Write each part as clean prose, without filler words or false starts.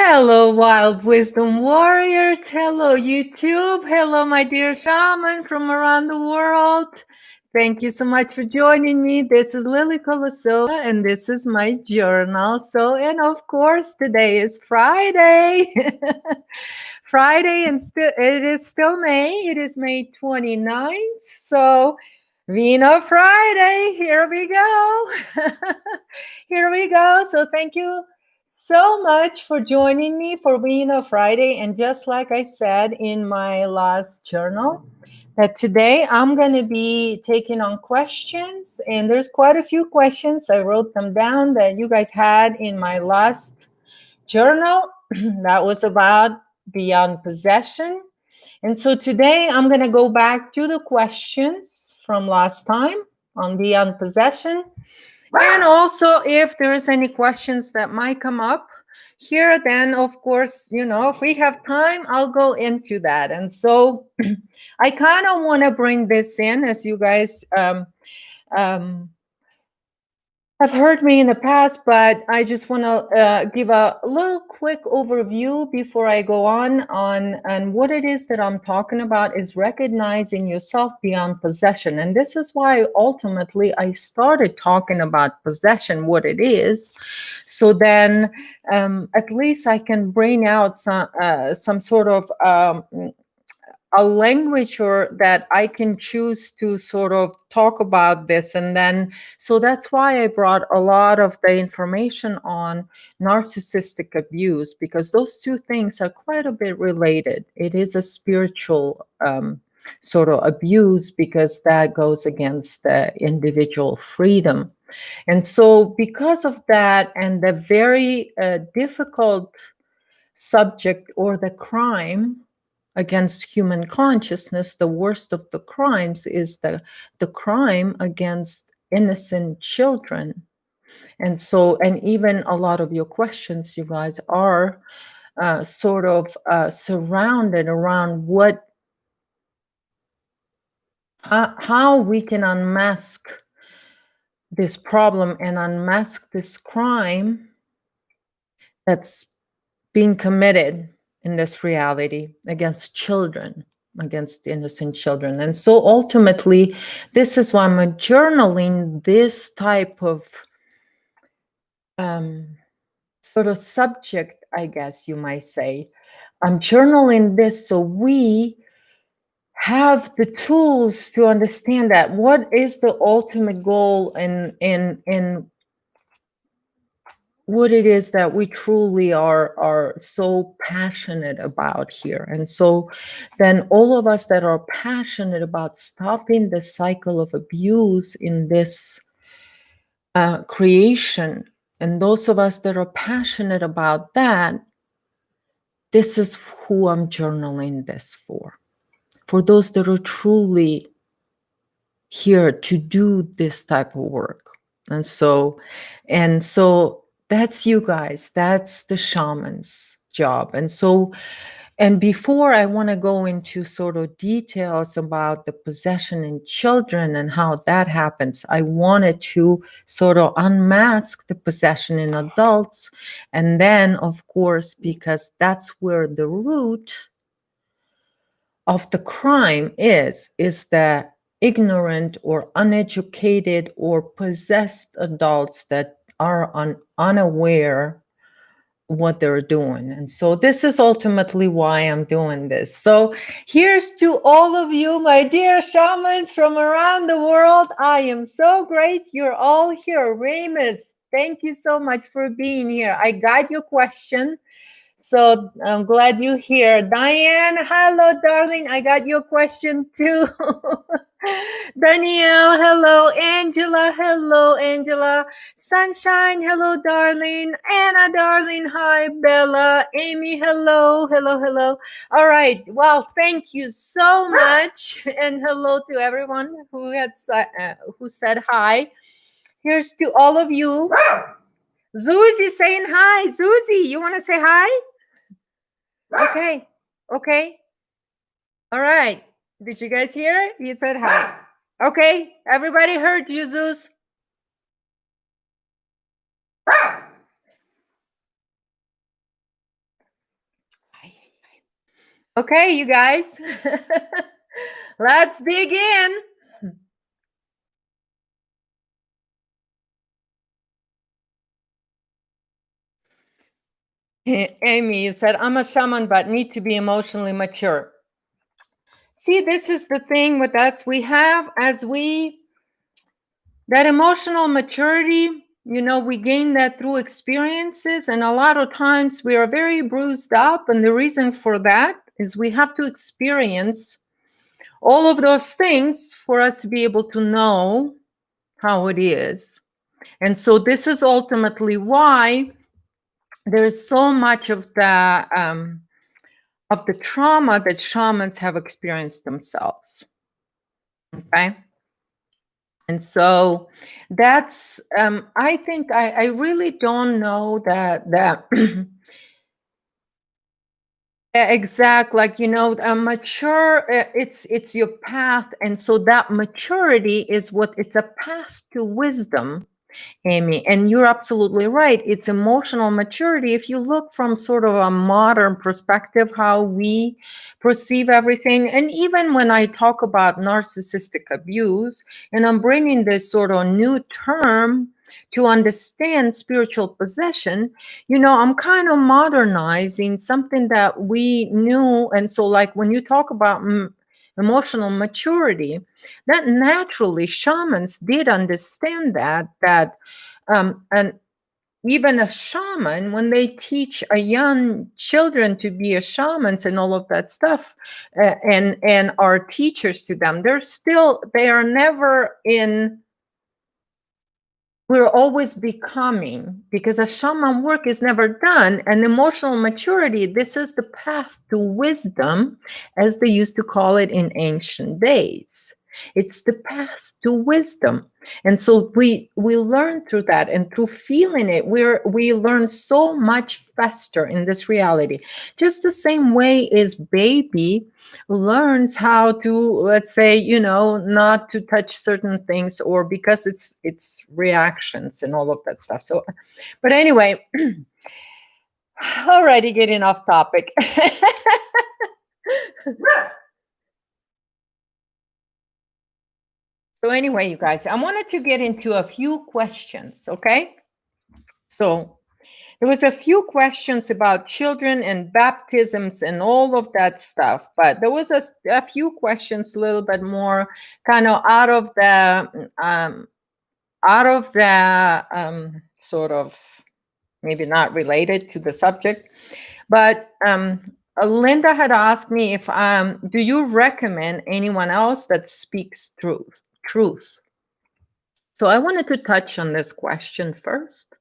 Hello, Wild Wisdom Warriors. Hello, YouTube. Hello, my dear shaman from around the world. Thank you so much for joining me. This is Lily Colosova, and this is my journal. And of course, today is Friday. Friday, and it is still May. It is May 29th. So, VINO Friday. Here we go. Here we go. So, thank you so much for joining me for VINO Friday. And just like I said in my last journal, that today I'm going to be taking on questions. And there's quite a few questions. I wrote them down that you guys had in my last journal. That was about beyond possession. And so today I'm going to go back to the questions from last time on beyond possession. And also, if there's any questions that might come up here, then of course, if we have time, I'll go into that. And so I kind of want to bring this in, as you guys have heard me in the past, but I just want to give a little quick overview before I go on what it is that I'm talking about is recognizing yourself beyond possession. And this is why ultimately I started talking about possession, what it is. So then at least I can bring out some sort of a language or that I can choose to sort of talk about this. And then, so that's why I brought a lot of the information on narcissistic abuse, because those two things are quite a bit related. It is a spiritual sort of abuse because that goes against the individual freedom. And so because of that and the very difficult subject or the crime against human consciousness, the worst of the crimes is the crime against innocent children. And so, and even a lot of your questions, you guys, are sort of surrounded around how we can unmask this problem and unmask this crime that's being committed in this reality against children, against innocent children. And so ultimately, this is why I'm journaling this type of sort of subject, I guess you might say. I'm journaling this so we have the tools to understand that what is the ultimate goal in what it is that we truly are so passionate about here. And so then all of us that are passionate about stopping the cycle of abuse in this creation, and those of us that are passionate about that, this is who I'm journaling this for those that are truly here to do this type of work. And so that's you guys, that's the shaman's job. And so, and before I want to go into sort of details about the possession in children and how that happens, I wanted to sort of unmask the possession in adults. And then, of course, because that's where the root of the crime is the ignorant or uneducated or possessed adults that are unaware what they're doing. And so this is ultimately why I'm doing this. So here's to all of you, my dear shamans from around the world. I am so great you're all here. Remus, thank you so much for being here. I got your question. So I'm glad you're here. Diane, hello, darling. I got your question too. Danielle, hello. Angela. Sunshine, hello, darling. Anna, darling, hi. Bella, Amy, hello. All right. Well, thank you so much, and hello to everyone who said hi. Here's to all of you. Zuzi saying hi. Zuzi, you want to say hi? Okay. All right. Did you guys hear? You said hi. Okay. Everybody heard you, Zeus. Okay, you guys, let's dig in. Amy, you said, I'm a shaman, but need to be emotionally mature. See, this is the thing with us. We have, that emotional maturity, we gain that through experiences. And a lot of times we are very bruised up. And the reason for that is we have to experience all of those things for us to be able to know how it is. And so this is ultimately why there's so much of the trauma that shamans have experienced themselves. Okay. And so that's I think I really don't know that exact, like, a mature, it's your path. And so that maturity is what it's a path to wisdom, Amy. And you're absolutely right. It's emotional maturity. If you look from sort of a modern perspective, how we perceive everything, and even when I talk about narcissistic abuse, and I'm bringing this sort of new term to understand spiritual possession, I'm kind of modernizing something that we knew. And so, like, when you talk about emotional maturity, that naturally shamans did understand and even a shaman, when they teach a young children to be a shamans and all of that stuff, and are teachers to them, they are never in, we're always becoming, because a shaman work is never done. And emotional maturity, this is the path to wisdom, as they used to call it in ancient days. It's the path to wisdom. And so we learn through that, and through feeling it, we learn so much faster in this reality. Just the same way as baby learns how to, let's say, not to touch certain things, or because it's reactions and all of that stuff. So, but anyway, already getting off topic. So anyway, you guys, I wanted to get into a few questions, okay? So there was a few questions about children and baptisms and all of that stuff, but there was a few questions a little bit more kind of out of the sort of, maybe not related to the subject, but Linda had asked me if do you recommend anyone else that speaks truth? So I wanted to touch on this question first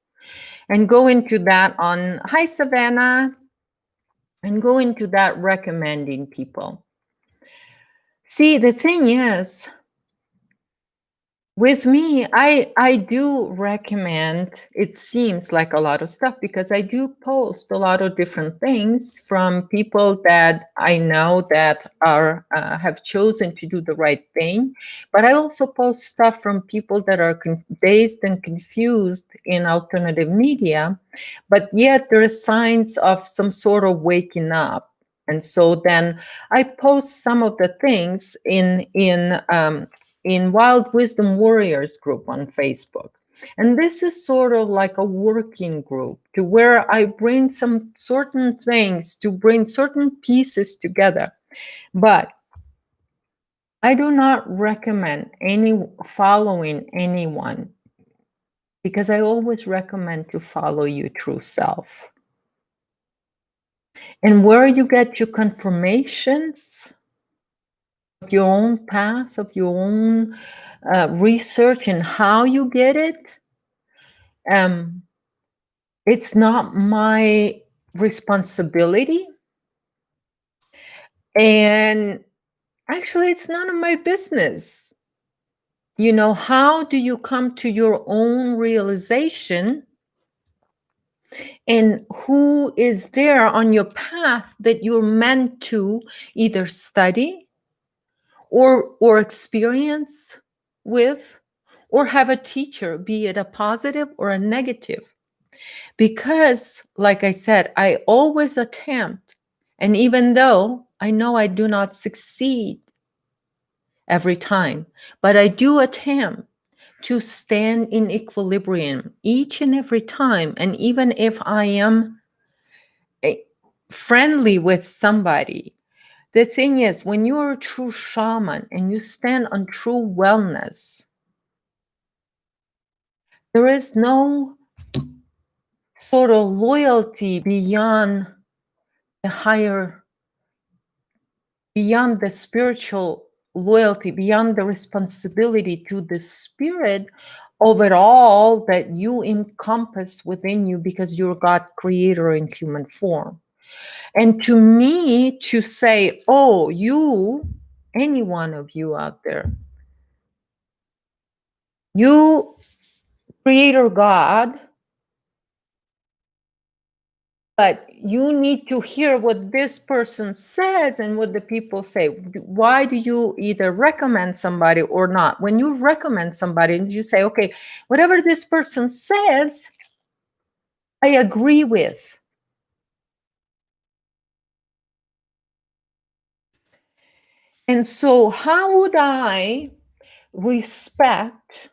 and go into that on, hi Savannah, and go into that recommending people. See, the thing is, with me, I do recommend, it seems like a lot of stuff, because I do post a lot of different things from people that I know that are have chosen to do the right thing. But I also post stuff from people that are dazed and confused in alternative media, but yet there are signs of some sort of waking up. And so then I post some of the things in Wild Wisdom Warriors group on Facebook. And this is sort of like a working group, to where I bring some certain things, to bring certain pieces together. But I do not recommend following anyone, because I always recommend to follow your true self. And where you get your confirmations of your own path, of your own research, and how you get it, it's not my responsibility. And actually, it's none of my business. How do you come to your own realization? And who is there on your path that you're meant to either study or experience with, or have a teacher, be it a positive or a negative? Because, like I said, I always attempt, and even though I know I do not succeed every time, but I do attempt to stand in equilibrium each and every time. And even if I am friendly with somebody, the thing is, when you're a true shaman and you stand on true wellness, there is no sort of loyalty beyond the higher, beyond the spiritual loyalty, beyond the responsibility to the spirit of it all that you encompass within you because you're God creator in human form. And to me, to say, oh, you, any one of you out there, you creator God, but you need to hear what this person says and what the people say. Why do you either recommend somebody or not? When you recommend somebody and you say, okay, whatever this person says, I agree with. And so, how would I respect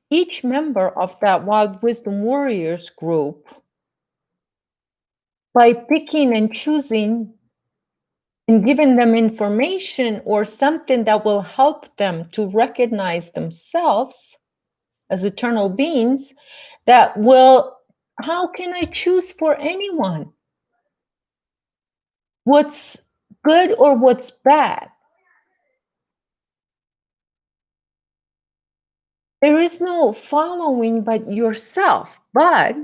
each member of that Wild Wisdom Warriors group by picking and choosing and giving them information or something that will help them to recognize themselves as eternal beings? That will, how can I choose for anyone what's good or what's bad? There is no following but yourself, but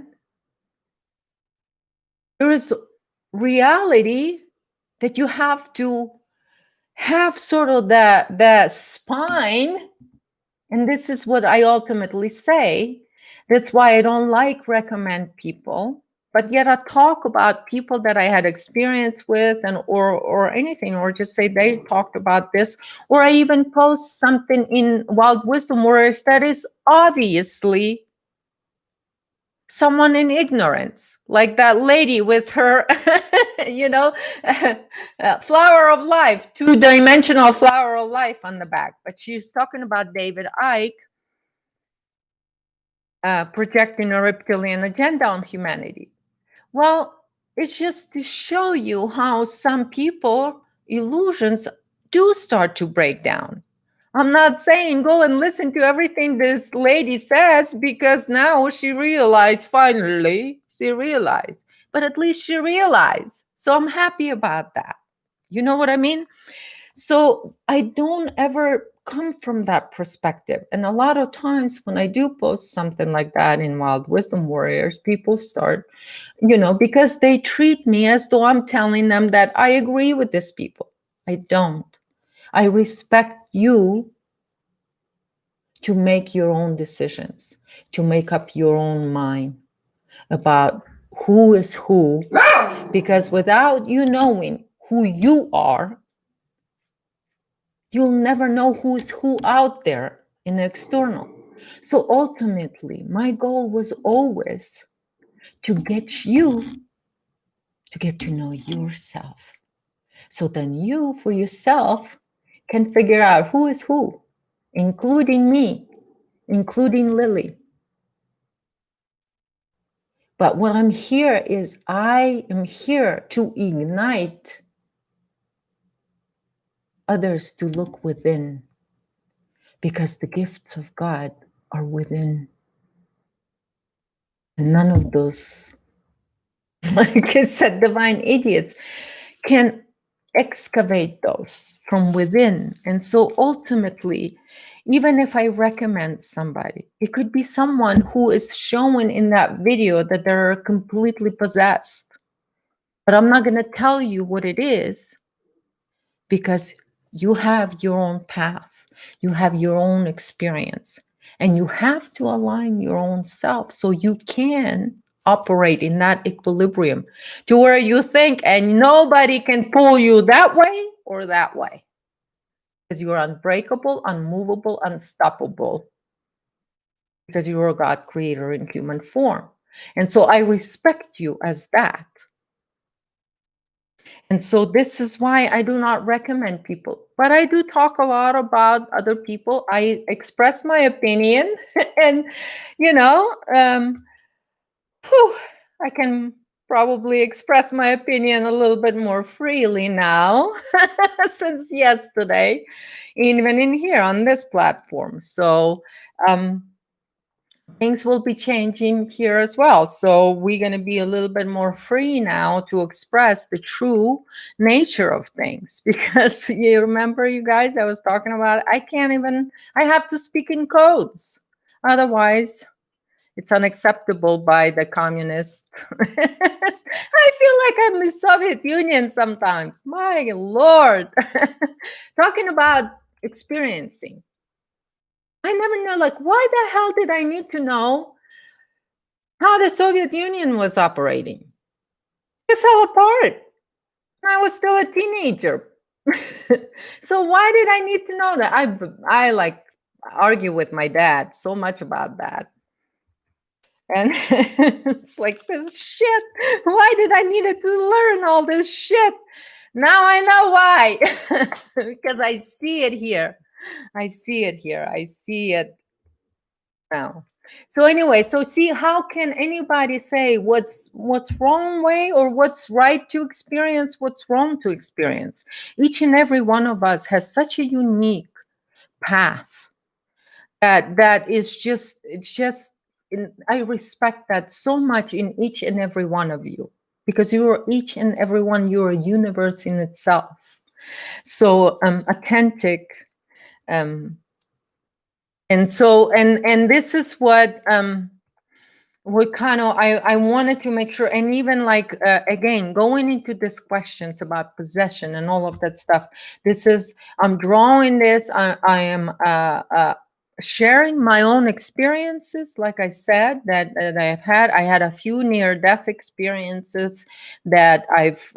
there is reality that you have to have sort of the spine. And this is what I ultimately say. That's why I don't like recommend people, but yet I talk about people that I had experience with and or anything, or just say they talked about this, or I even post something in Wild Wisdom Warriors that is obviously someone in ignorance, like that lady with her, you know, flower of life, two-dimensional flower of life on the back. But she's talking about David Icke projecting a reptilian agenda on humanity. Well, it's just to show you how some people illusions do start to break down. I'm not saying go and listen to everything this lady says, because now she realized, finally, she realized. But at least she realized. So I'm happy about that. You know what I mean? So I don't ever come from that perspective. And a lot of times when I do post something like that in Wild Wisdom Warriors, people start, because they treat me as though I'm telling them that I agree with these people. I don't. I respect you to make your own decisions, to make up your own mind about who is who, because without you knowing who you are, you'll never know who's who out there in the external. So ultimately, my goal was always to get you to get to know yourself. So then you, for yourself, can figure out who is who, including me, including Lily. But what I'm here is I am here to ignite others to look within, because the gifts of God are within. And none of those, like I said, divine idiots can excavate those from within. And so ultimately, even if I recommend somebody, it could be someone who is showing in that video that they're completely possessed. But I'm not going to tell you what it is, because you have your own path, you have your own experience, and you have to align your own self so you can operate in that equilibrium to where you think, and nobody can pull you that way or that way, because you're unbreakable, unmovable, unstoppable, because you're a God creator in human form. And so I respect you as that. And so this is why I do not recommend people. But I do talk a lot about other people. I express my opinion and, you know, whew, I can probably express my opinion a little bit more freely now since yesterday, even in here on this platform. So um, things will be changing here as well. So we're going to be a little bit more free now to express the true nature of things. Because you remember, you guys, I was talking about, I have to speak in codes. Otherwise, it's unacceptable by the communists. I feel like I'm the Soviet Union sometimes. My Lord. Talking about experiencing. I never know, like, why the hell did I need to know how the Soviet Union was operating? It fell apart. I was still a teenager. So why did I need to know that? I like argue with my dad so much about that. And it's like, this shit. Why did I need to learn all this shit? Now I know why. Because I see it here. I see it here. I see it now. So anyway, so see, how can anybody say what's wrong way or what's right to experience, what's wrong to experience? Each and every one of us has such a unique path that is just, it's just, I respect that so much in each and every one of you, because you are each and every one, you're a universe in itself. So authentic, and so and this is what we kind of, I wanted to make sure, and even like again, going into these questions about possession and all of that stuff, this is, I'm drawing this, I am sharing my own experiences, like I said, that I've had. I had a few near-death experiences that I've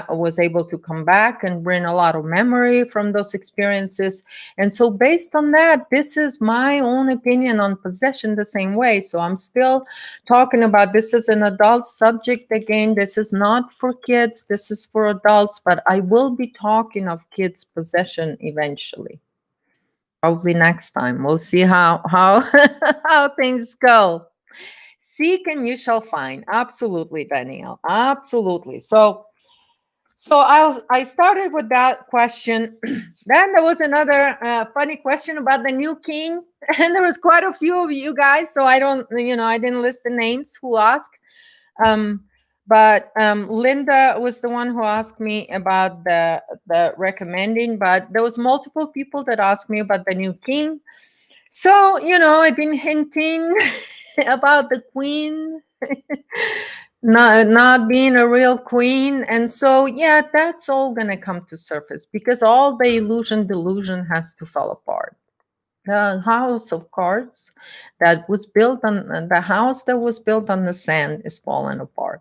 was able to come back and bring a lot of memory from those experiences. And so based on that, this is my own opinion on possession the same way. So I'm still talking about, this is an adult subject. Again, this is not for kids, this is for adults, but I will be talking of kids' possession eventually. Probably next time. We'll see how how things go. Seek and you shall find. Absolutely, Danielle. Absolutely. So I started with that question. Then there was another funny question about the new king, and there was quite a few of you guys. So I don't, I didn't list the names who asked. But Linda was the one who asked me about the recommending. But there was multiple people that asked me about the new king. So I've been hinting about the queen not being a real queen. And so yeah, that's all gonna come to surface, because all the delusion has to fall apart. The house of cards that was built on the house that was built on the sand is falling apart,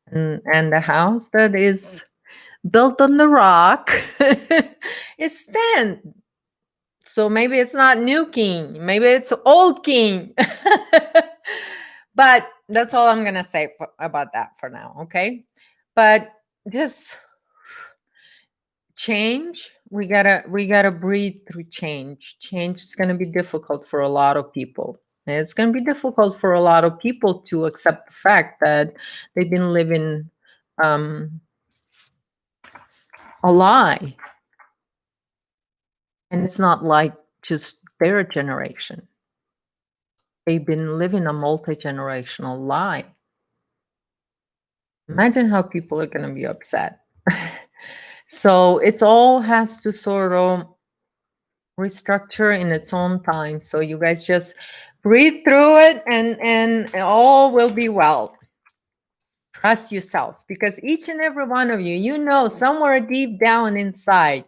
and the house that is built on the rock is stand. So maybe it's not new king, maybe it's old king. But that's all I'm gonna say about that for now, okay? But just change, we gotta breathe through change. Change is gonna be difficult for a lot of people. And it's gonna be difficult for a lot of people to accept the fact that they've been living a lie. And it's not like just their generation. They've been living a multi-generational lie. Imagine how people are going to be upset. So it's all has to sort of restructure in its own time. So you guys just breathe through it, and all will be well. Trust yourselves, because each and every one of you, somewhere deep down inside,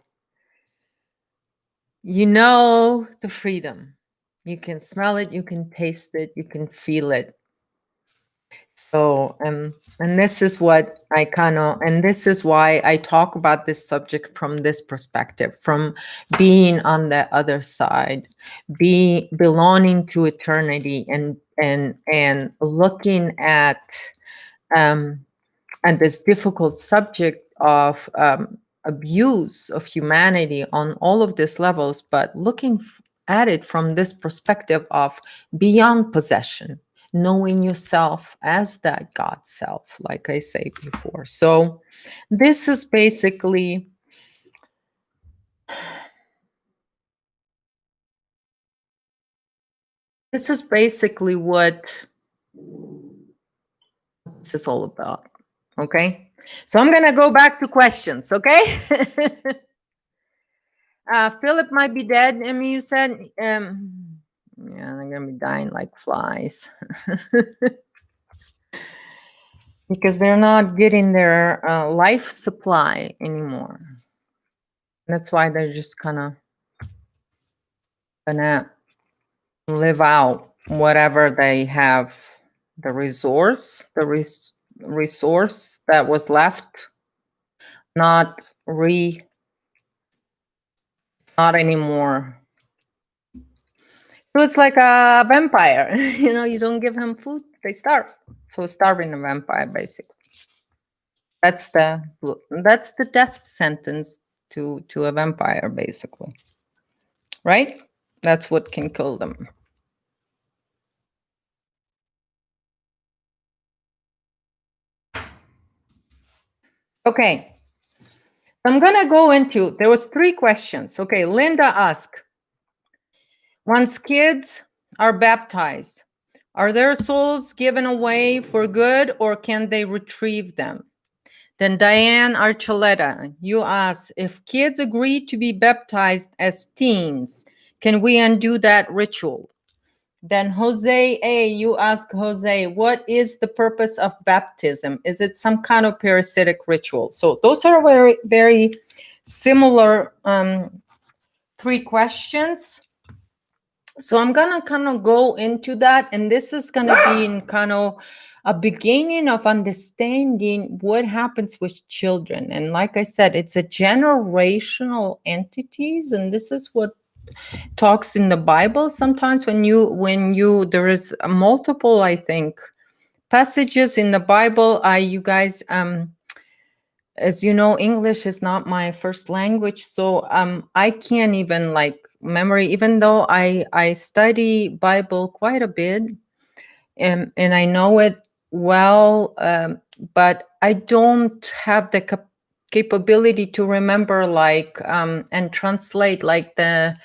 the freedom. You can smell it, you can taste it, you can feel it. So, and this is what I kind of, and this is why I talk about this subject from this perspective, from being on the other side, be belonging to eternity, and looking um, at this difficult subject of abuse of humanity on all of these levels, but looking at it from this perspective of beyond possession, knowing yourself as that God self, like I say before. So this is basically what this is all about. Okay. So I'm gonna go back to questions, okay? Philip might be dead. I mean, you said, yeah, they're gonna be dying like flies because they're not getting their life supply anymore. That's why they're just kind of gonna live out whatever they have, the resource that was left, not not anymore. So it's like a vampire. You don't give him food, they starve. So starving a vampire, basically. That's the death sentence to a vampire, basically. Right? That's what can kill them. Okay. I'm gonna go into, there was 3 questions. Okay, Linda asked, once kids are baptized, are their souls given away for good or can they retrieve them? Then Diane Archuleta, you ask, if kids agree to be baptized as teens, can we undo that ritual? Then Jose A, you ask Jose, what is the purpose of baptism? Is it some kind of parasitic ritual? So those are very, very similar 3 questions. So I'm gonna kind of go into that, and this is gonna be in kind of a beginning of understanding what happens with children. And like I said, it's a generational entities, and this is what talks in the Bible. Sometimes when you there is a multiple, I think, passages in the Bible. You guys, as you know, English is not my first language, so I can't even like memory, even though I study Bible quite a bit, and I know it well, but I don't have the capability to remember like and translate like the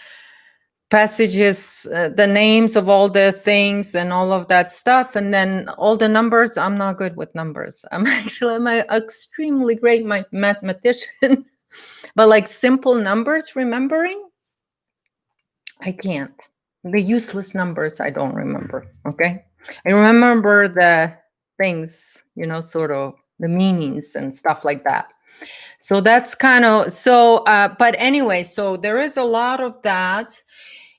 passages, the names of all the things and all of that stuff, and then all the numbers. I'm not good with numbers. I'm an extremely great mathematician, but like simple numbers, remembering, I can't. The useless numbers, I don't remember. Okay, I remember the things, sort of the meanings and stuff like that. So that's kind of so. But anyway, so there is a lot of that.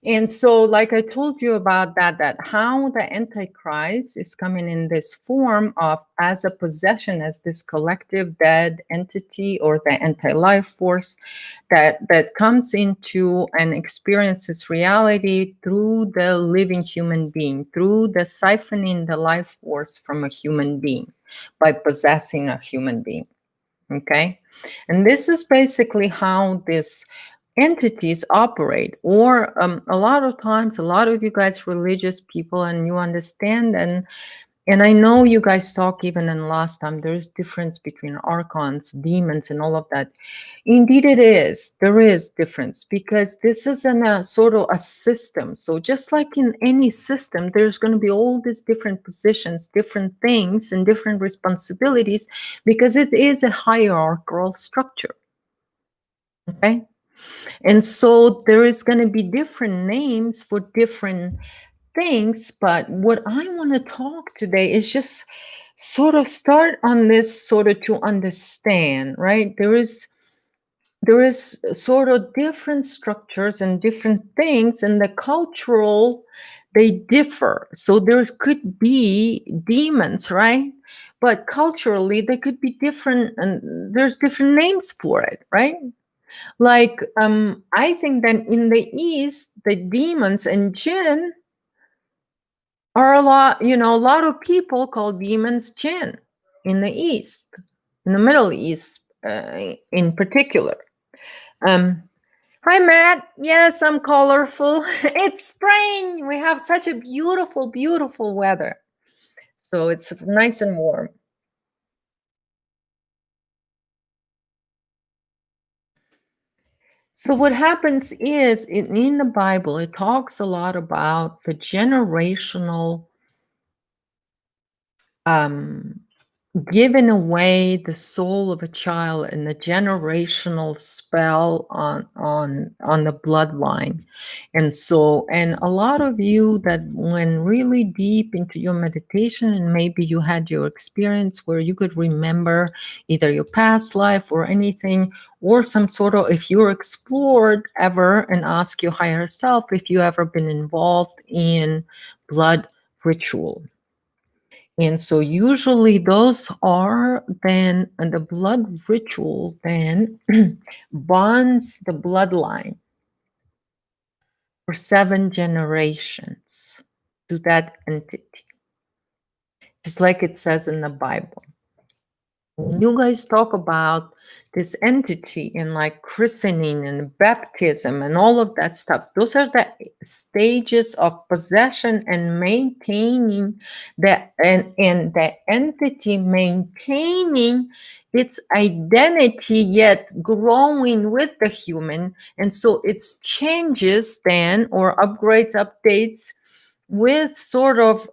And so, like I told you about that how the Antichrist is coming in this form of as a possession, as this collective dead entity or the anti-life force that comes into and experiences reality through the living human being, through the siphoning the life force from a human being by possessing a human being. Okay. And this is basically how this entities operate, or a lot of times, a lot of you guys religious people, and you understand, and I know you guys talk even in last time, there's difference between archons, demons, and all of that. Indeed it is, there is difference, because this is in a sort of a system. So just like in any system, there's going to be all these different positions, different things, and different responsibilities, because it is a hierarchical structure. Okay. And so there is going to be different names for different things. But what I want to talk today is just sort of start on this sort of to understand, right? There is sort of different structures and different things, and the cultural they differ. So there could be demons, right? But culturally, they could be different, and there's different names for it, right? Like, I think that in the East, the demons and jinn are a lot, a lot of people call demons jinn in the East, in the Middle East, in particular. Um, Hi, Matt. Yes, I'm colorful. It's spring. We have such a beautiful, beautiful weather. So it's nice and warm. So what happens is in the Bible, it talks a lot about the generational um, giving away the soul of a child and the generational spell on the bloodline. And so, and a lot of you that went really deep into your meditation, and maybe you had your experience where you could remember either your past life or anything, or some sort of, if you're explored ever and ask your higher self if you ever been involved in blood ritual. And so usually those are then, and the blood ritual then bonds the bloodline for 7 generations to that entity, just like it says in the Bible. When you guys talk about this entity and like christening and baptism and all of that stuff, those are the stages of possession and maintaining and the entity maintaining its identity yet growing with the human. And so it's changes then, or upgrades, updates, with sort of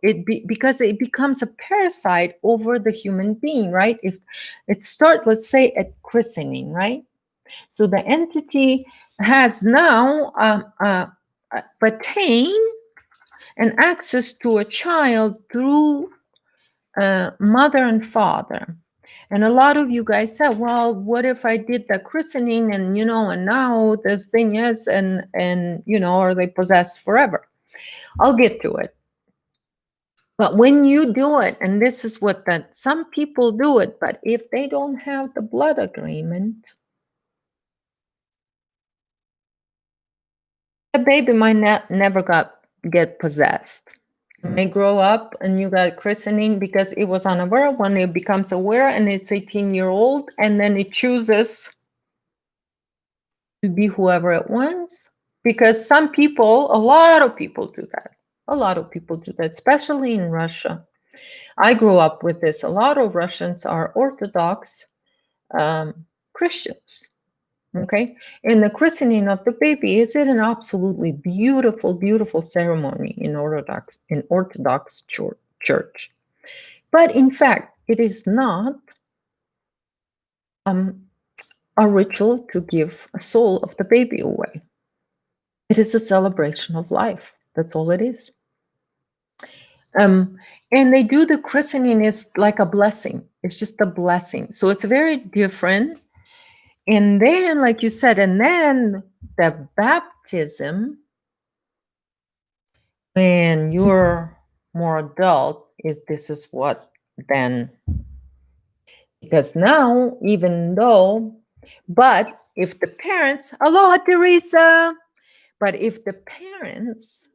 because it becomes a parasite over the human being, right? If it starts, let's say, at christening, right? So the entity has now attained and access to a child through mother and father. And a lot of you guys said, well, what if I did the christening and and now this thing is, and are they possessed forever? I'll get to it. But when you do it, and this is what that some people do it, but if they don't have the blood agreement, the baby might never get possessed. It may grow up and you got christening because it was unaware. When it becomes aware and it's 18-year-old, and then it chooses to be whoever it wants. Because some people, a lot of people do that. A lot of people do that, especially in Russia. I grew up with this. A lot of Russians are Orthodox Christians. Okay, and the christening of the baby is an absolutely beautiful, beautiful ceremony in Orthodox church. But in fact, it is not a ritual to give a soul of the baby away. It is a celebration of life. That's all it is. And they do the christening is like a blessing. It's just a blessing. So it's very different. And then, like you said, and then the baptism, when you're more adult, this is what then, because now, even though, but if the parents, aloha, Teresa, but if the parents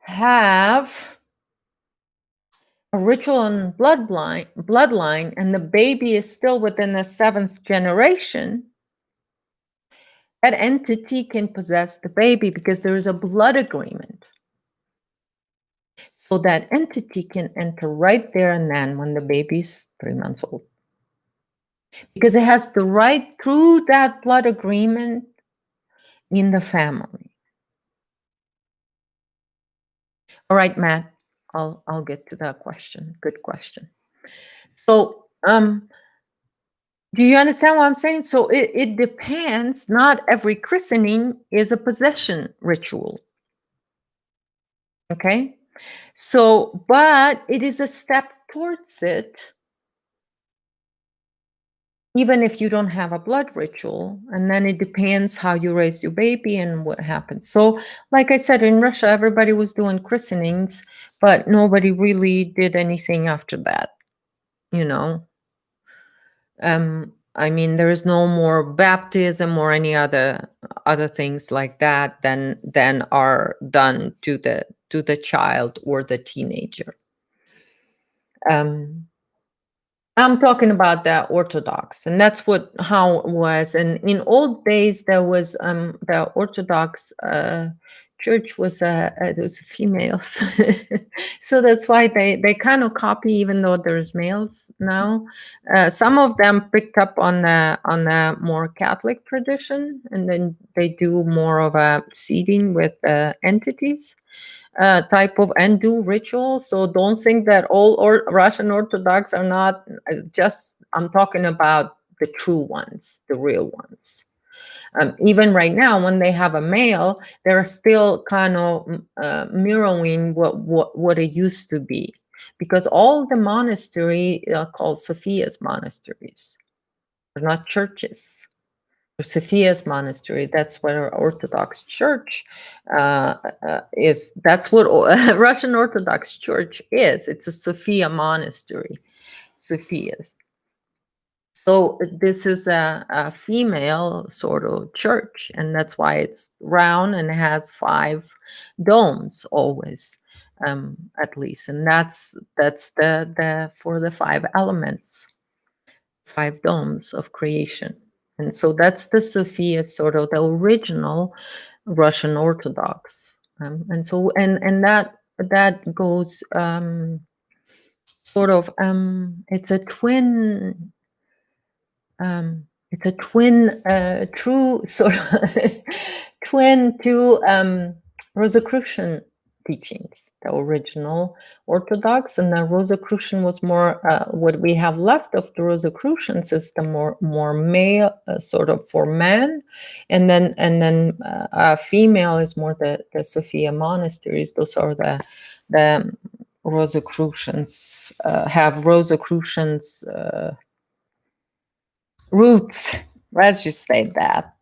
have a ritual on bloodline, and the baby is still within the 7th generation, that entity can possess the baby because there is a blood agreement. So that entity can enter right there and then when the baby's 3 months old. Because it has the right through that blood agreement in the family. All right, Matt, I'll get to that question. Good question. So, do you understand what I'm saying? So it depends. Not every christening is a possession ritual. Okay? So, but it is a step towards it even if you don't have a blood ritual. And then it depends how you raise your baby and what happens. So, like I said, in Russia, everybody was doing christenings, but nobody really did anything after that, you know. I mean, there is no more baptism or any other things like that than are done to the child or the teenager. Um, I'm talking about the Orthodox, and that's how it was. And in old days, there was the Orthodox church was it was females, so that's why they kind of copy, even though there's males now. Some of them picked up on the more Catholic tradition, and then they do more of a seeding with entities type of and do ritual. So don't think that all Russian Orthodox are not just, I'm talking about the true ones, the real ones. Even right now, when they have a male, they're still kind of mirroring what it used to be. Because all the monastery are called Sophia's monasteries. They're not churches. Sophia's monastery. That's what our Orthodox Church is. That's what Russian Orthodox Church is. It's a Sophia monastery, Sophia's. So this is a female sort of church, and that's why it's round and has 5 domes always, at least, and that's the for the 5 elements. 5 domes of creation. And so that's the Sophia, sort of the original Russian Orthodox. And so and that goes sort of it's a twin true sort of twin to Rosicrucian teachings, the original Orthodox, and the Rosicrucian was more what we have left of the Rosicrucians is the more male sort of for men, and then female is more the Sophia monasteries. Those are the Rosicrucians have Rosicrucians roots. Let's just say that.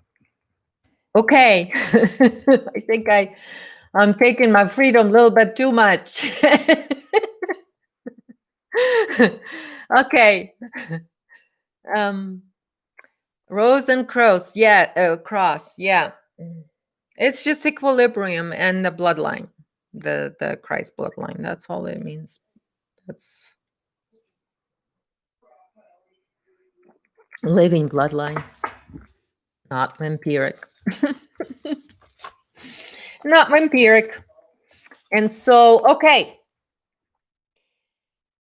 Okay, I think I'm taking my freedom a little bit too much. Okay. Rose and cross, yeah, cross, yeah. It's just equilibrium and the bloodline, the Christ bloodline. That's all it means. That's living bloodline, not vampiric. Not vampiric. And so, okay.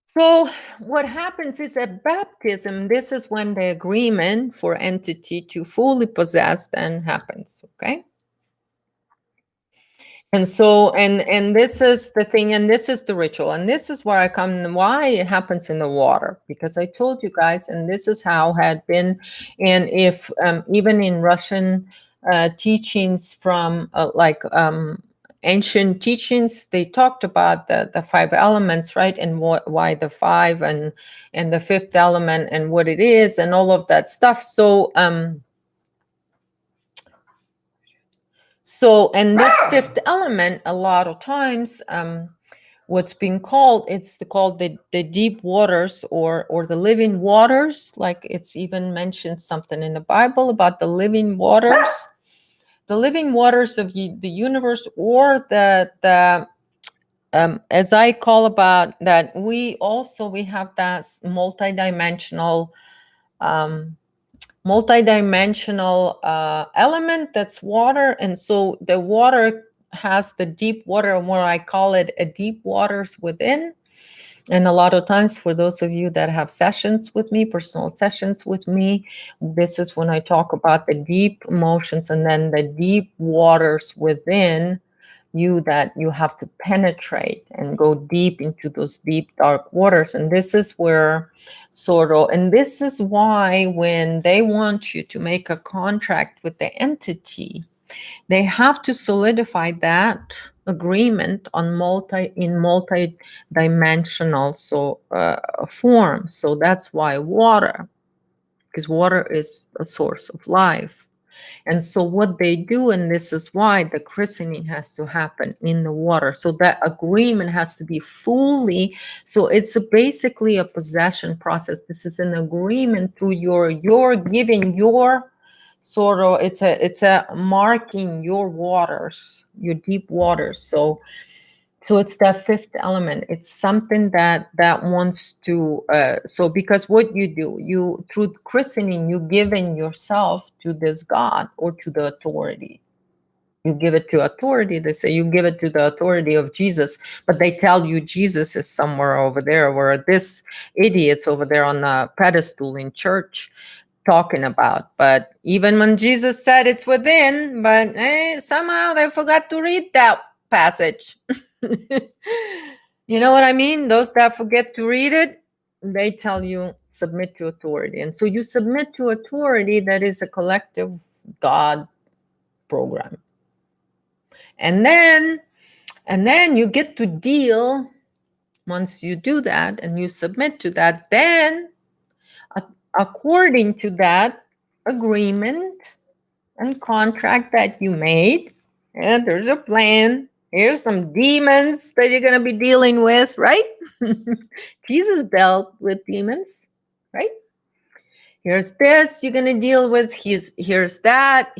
So what happens is at baptism, this is when the agreement for entity to fully possess then happens, okay? And so, and this is the thing, and this is the ritual, and this is where I come, why it happens in the water, because I told you guys, and this is how had been, and if even in Russian teachings from ancient teachings, they talked about the 5 elements, right, and why the 5 and the 5th element and what it is and all of that stuff. So and this 5th element, a lot of times, what's being called, it's called the deep waters or the living waters. Like it's even mentioned something in the Bible about the living waters of the universe, or the as I call about that, we have that multidimensional element that's water. And so the water has the deep water, or I call it a deep waters within. And a lot of times, for those of you that have sessions with me, personal sessions with me, this is when I talk about the deep emotions and then the deep waters within you that you have to penetrate and go deep into those deep dark waters. And this is where and this is why when they want you to make a contract with the entity, they have to solidify that agreement on multi-dimensional form. So that's why water. because water is a source of life. And so what they do, and this is why the christening has to happen in the water. So that agreement has to be fully, so it's basically a possession process. This is an agreement through your giving your sort of, it's a marking your waters, your deep waters. So it's that fifth element. It's something that wants to. So because what you do, you through christening, you giving yourself to this God or to the authority. You give it to authority. They say you give it to the authority of Jesus, but they tell you Jesus is somewhere over there, where this idiot's over there on the pedestal in church talking about. But even when Jesus said it's within, but somehow they forgot to read that passage. You know what I mean? Those that forget to read it, they tell you submit to authority. And so you submit to authority that is a collective God program. And then you get to deal, once you do that and you submit to that, then according to that agreement and contract that you made, and there's a plan. Here's some demons that you're going to be dealing with, right? Jesus dealt with demons, right? Here's this you're going to deal with. Here's that,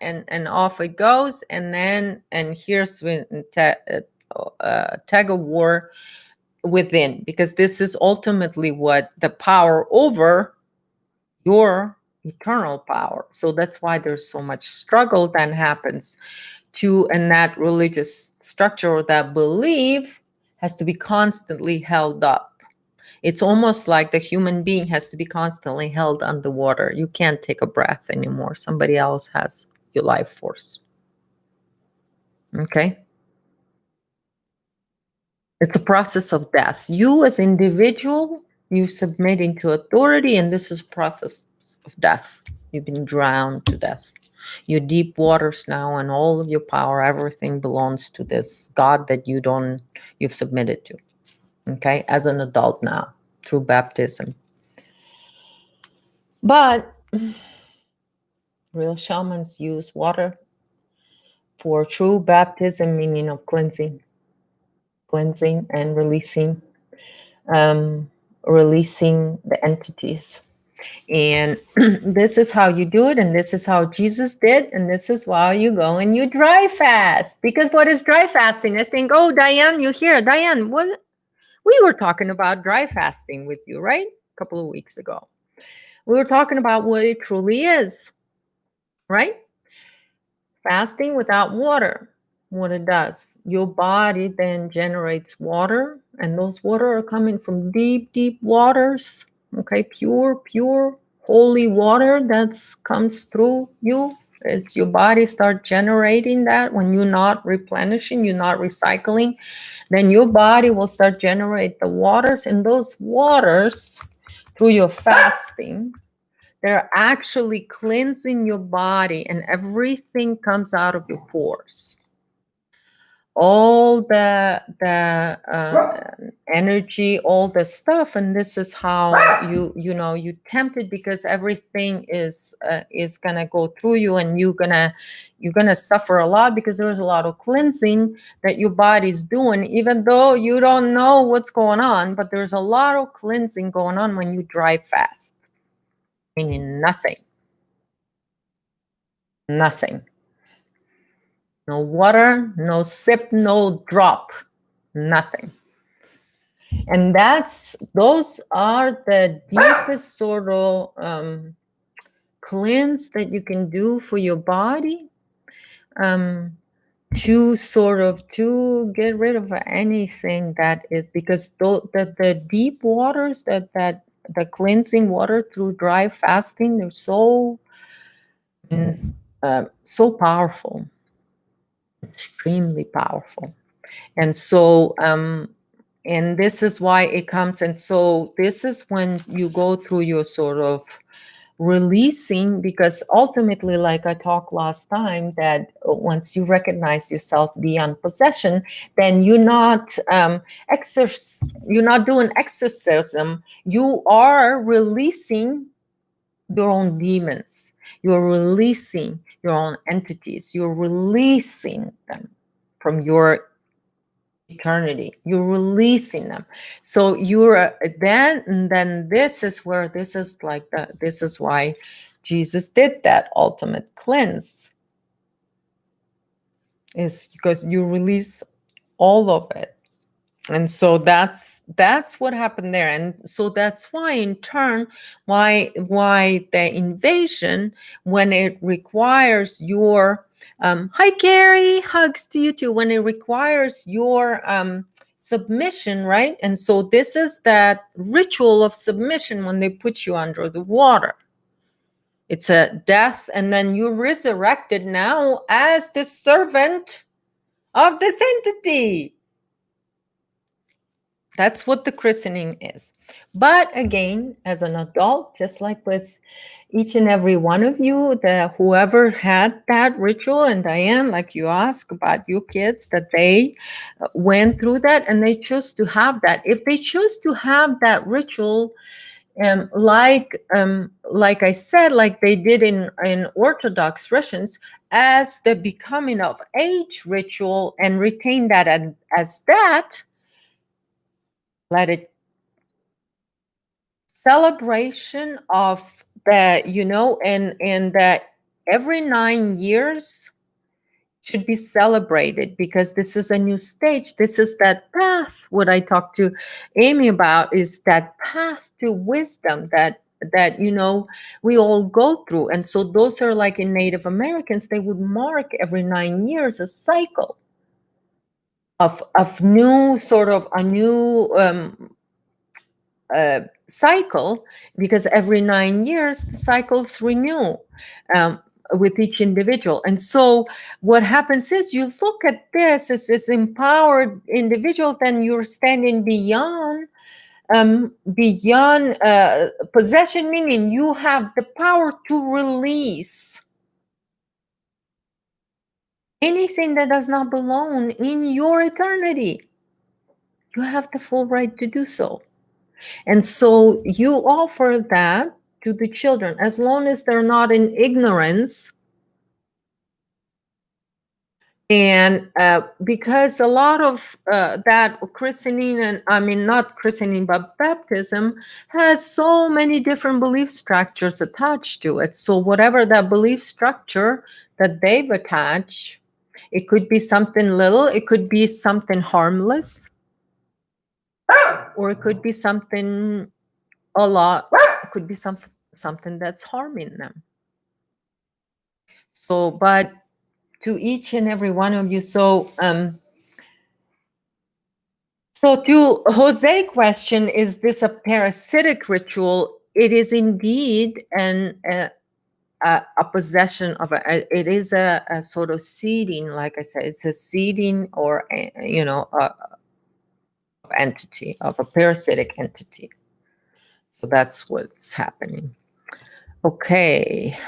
and off it goes. And here's when tug of war within, because this is ultimately what the power over your eternal power. So that's why there's so much struggle that happens and that religious structure or that belief has to be constantly held up. It's almost like the human being has to be constantly held underwater. You can't take a breath anymore. Somebody else has your life force. Okay? It's a process of death. You as individual, you submitting to authority, and this is a process of death. You've been drowned to death. Your deep waters now, and all of your power, everything belongs to this God that you've submitted to. Okay, as an adult now, through baptism. But real shamans use water for true baptism, meaning of cleansing and releasing the entities. And this is how you do it, and this is how Jesus did, and this is why you go and you dry fast. Because what is dry fasting? I think, oh, Diane, you here. Diane, we were talking about dry fasting with you, right? A couple of weeks ago. We were talking about what it truly is, right? Fasting without water. What it does, your body then generates water, and those water are coming from deep, deep waters. Okay, pure, holy water that comes through you. It's your body start generating that. When you're not replenishing, you're not recycling, then your body will start generate the waters, and those waters through your fasting, they're actually cleansing your body, and everything comes out of your pores. All the energy, all the stuff, and this is how you tempt it, because everything is gonna go through you, and you're gonna suffer a lot, because there's a lot of cleansing that your body's doing, even though you don't know what's going on. But there's a lot of cleansing going on when you dry fast, meaning nothing. No water, no sip, no drop, nothing. And those are the deepest sort of cleanse that you can do for your body, to get rid of anything that is, because the deep waters, that the cleansing water through dry fasting, they're so powerful, extremely powerful. And so and this is why it comes. And so this is when you go through your sort of releasing, because ultimately, like I talked last time, that once you recognize yourself beyond possession, then you're not doing exorcism. You are releasing your own demons. You're releasing your own entities. You're releasing them from your eternity. You're releasing them. So you're then this is where this is like this is why Jesus did that ultimate cleanse, is because you release all of it. And so that's what happened there. And so that's why in turn why the invasion, when it requires your hi Carrie, hugs to you too, when it requires your submission, right? And so this is that ritual of submission when they put you under the water. It's a death, and then you're resurrected now as the servant of this entity. That's what the christening is. But again, as an adult, just like with each and every one of you, whoever had that ritual, and Diane, like you asked about your kids, that they went through that and they chose to have that. If they chose to have that ritual, like I said, like they did in Orthodox Russians, as the becoming of age ritual, and retain that as that, let it celebration of the, and that every 9 years should be celebrated, because this is a new stage. This is that path. What I talked to Amy about is that path to wisdom that we all go through. And so those are like in Native Americans, they would mark every 9 years a cycle of new sort of a new cycle, because every 9 years the cycles renew with each individual. And so what happens is, you look at this as this empowered individual, then you're standing beyond possession, meaning you have the power to release anything that does not belong in your eternity. You have the full right to do so. And so you offer that to the children, as long as they're not in ignorance. And because a lot of that christening, and I mean, not christening, but baptism, has so many different belief structures attached to it. So whatever that belief structure that they've attached, it could be something little, it could be something harmless, or it could be something a lot, it could be something that's harming them. So, but to each and every one of you, so to Jose question, is this a parasitic ritual? It is indeed a possession of it is a sort of seeding, like I said, it's a seeding, or entity, of a parasitic entity. So that's what's happening. Okay.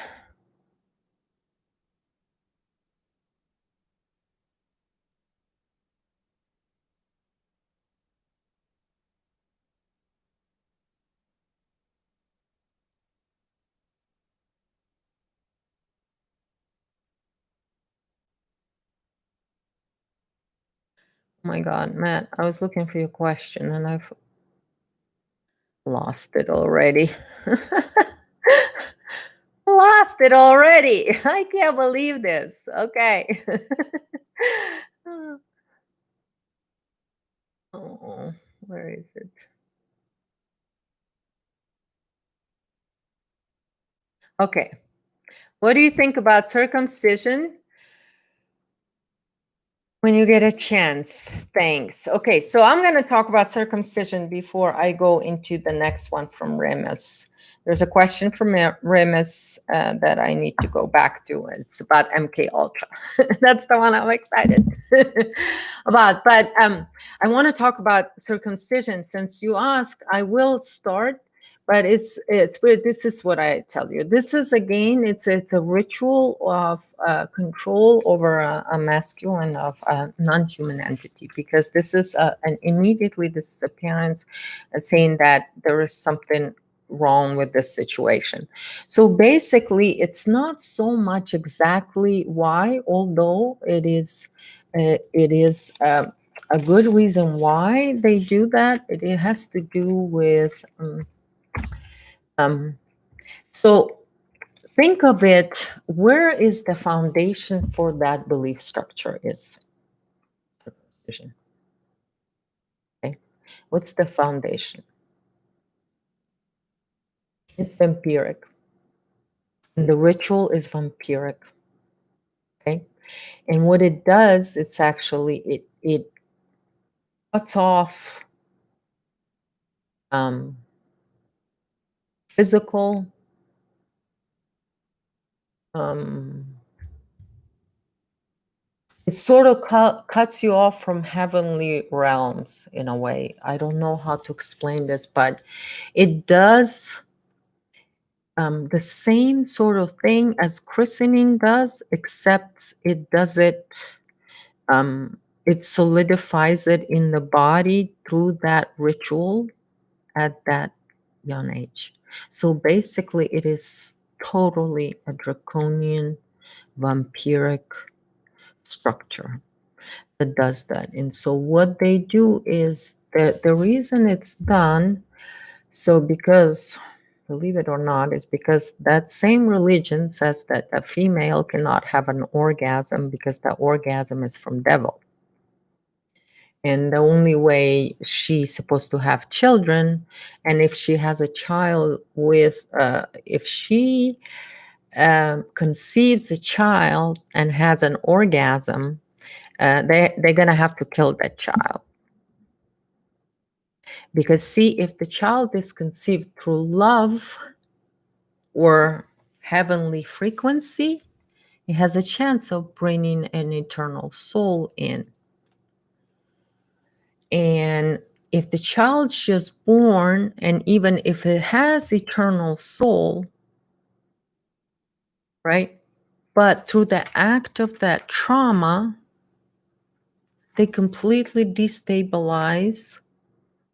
Oh my God, Matt, I was looking for your question and I've lost it already. Lost it already. I can't believe this. Okay. Oh, where is it? Okay. What do you think about circumcision when you get a chance? Thanks. Okay, so I'm going to talk about circumcision before I go into the next one from Remus. There's a question from Remus that I need to go back to. It's about MK Ultra. That's the one I'm excited about. But I want to talk about circumcision. Since you asked, I will start. But it's weird. This is what I tell you. This is, again, it's a ritual of control over a masculine of a non-human entity, because this is and immediately this is a parents saying that there is something wrong with this situation. So basically, it's not so much exactly why, although it is a good reason why they do that. It has to do with um, so think of it. Where is the foundation for that belief structure? Is circumcision. Okay, what's the foundation? It's vampiric. And the ritual is vampiric. Okay. And what it does, it's actually it cuts off um, physical um, it sort of cuts you off from heavenly realms in a way. I don't know how to explain this, but it does the same sort of thing as christening does, except it does it it solidifies it in the body through that ritual at that young age. So basically, it is totally a draconian, vampiric structure that does that. And so, what they do is that the reason it's done, so because, believe it or not, is because that same religion says that a female cannot have an orgasm because the orgasm is from devil. And the only way she's supposed to have children, and if she has a child with if she conceives a child and has an orgasm, they're gonna have to kill that child, because see, if the child is conceived through love or heavenly frequency, it has a chance of bringing an eternal soul in. And if the child's just born, and even if it has eternal soul, right? But through the act of that trauma, they completely destabilize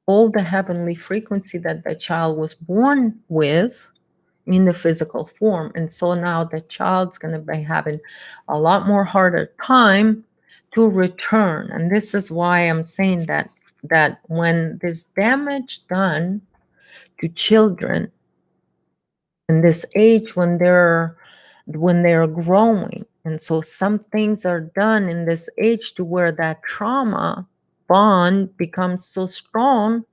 all the heavenly frequency that the child was born with in the physical form. And so now the child's going to be having a lot more harder time to return. And this is why I'm saying that when this damage done to children in this age, when they're growing, and so some things are done in this age to where that trauma bond becomes so strong,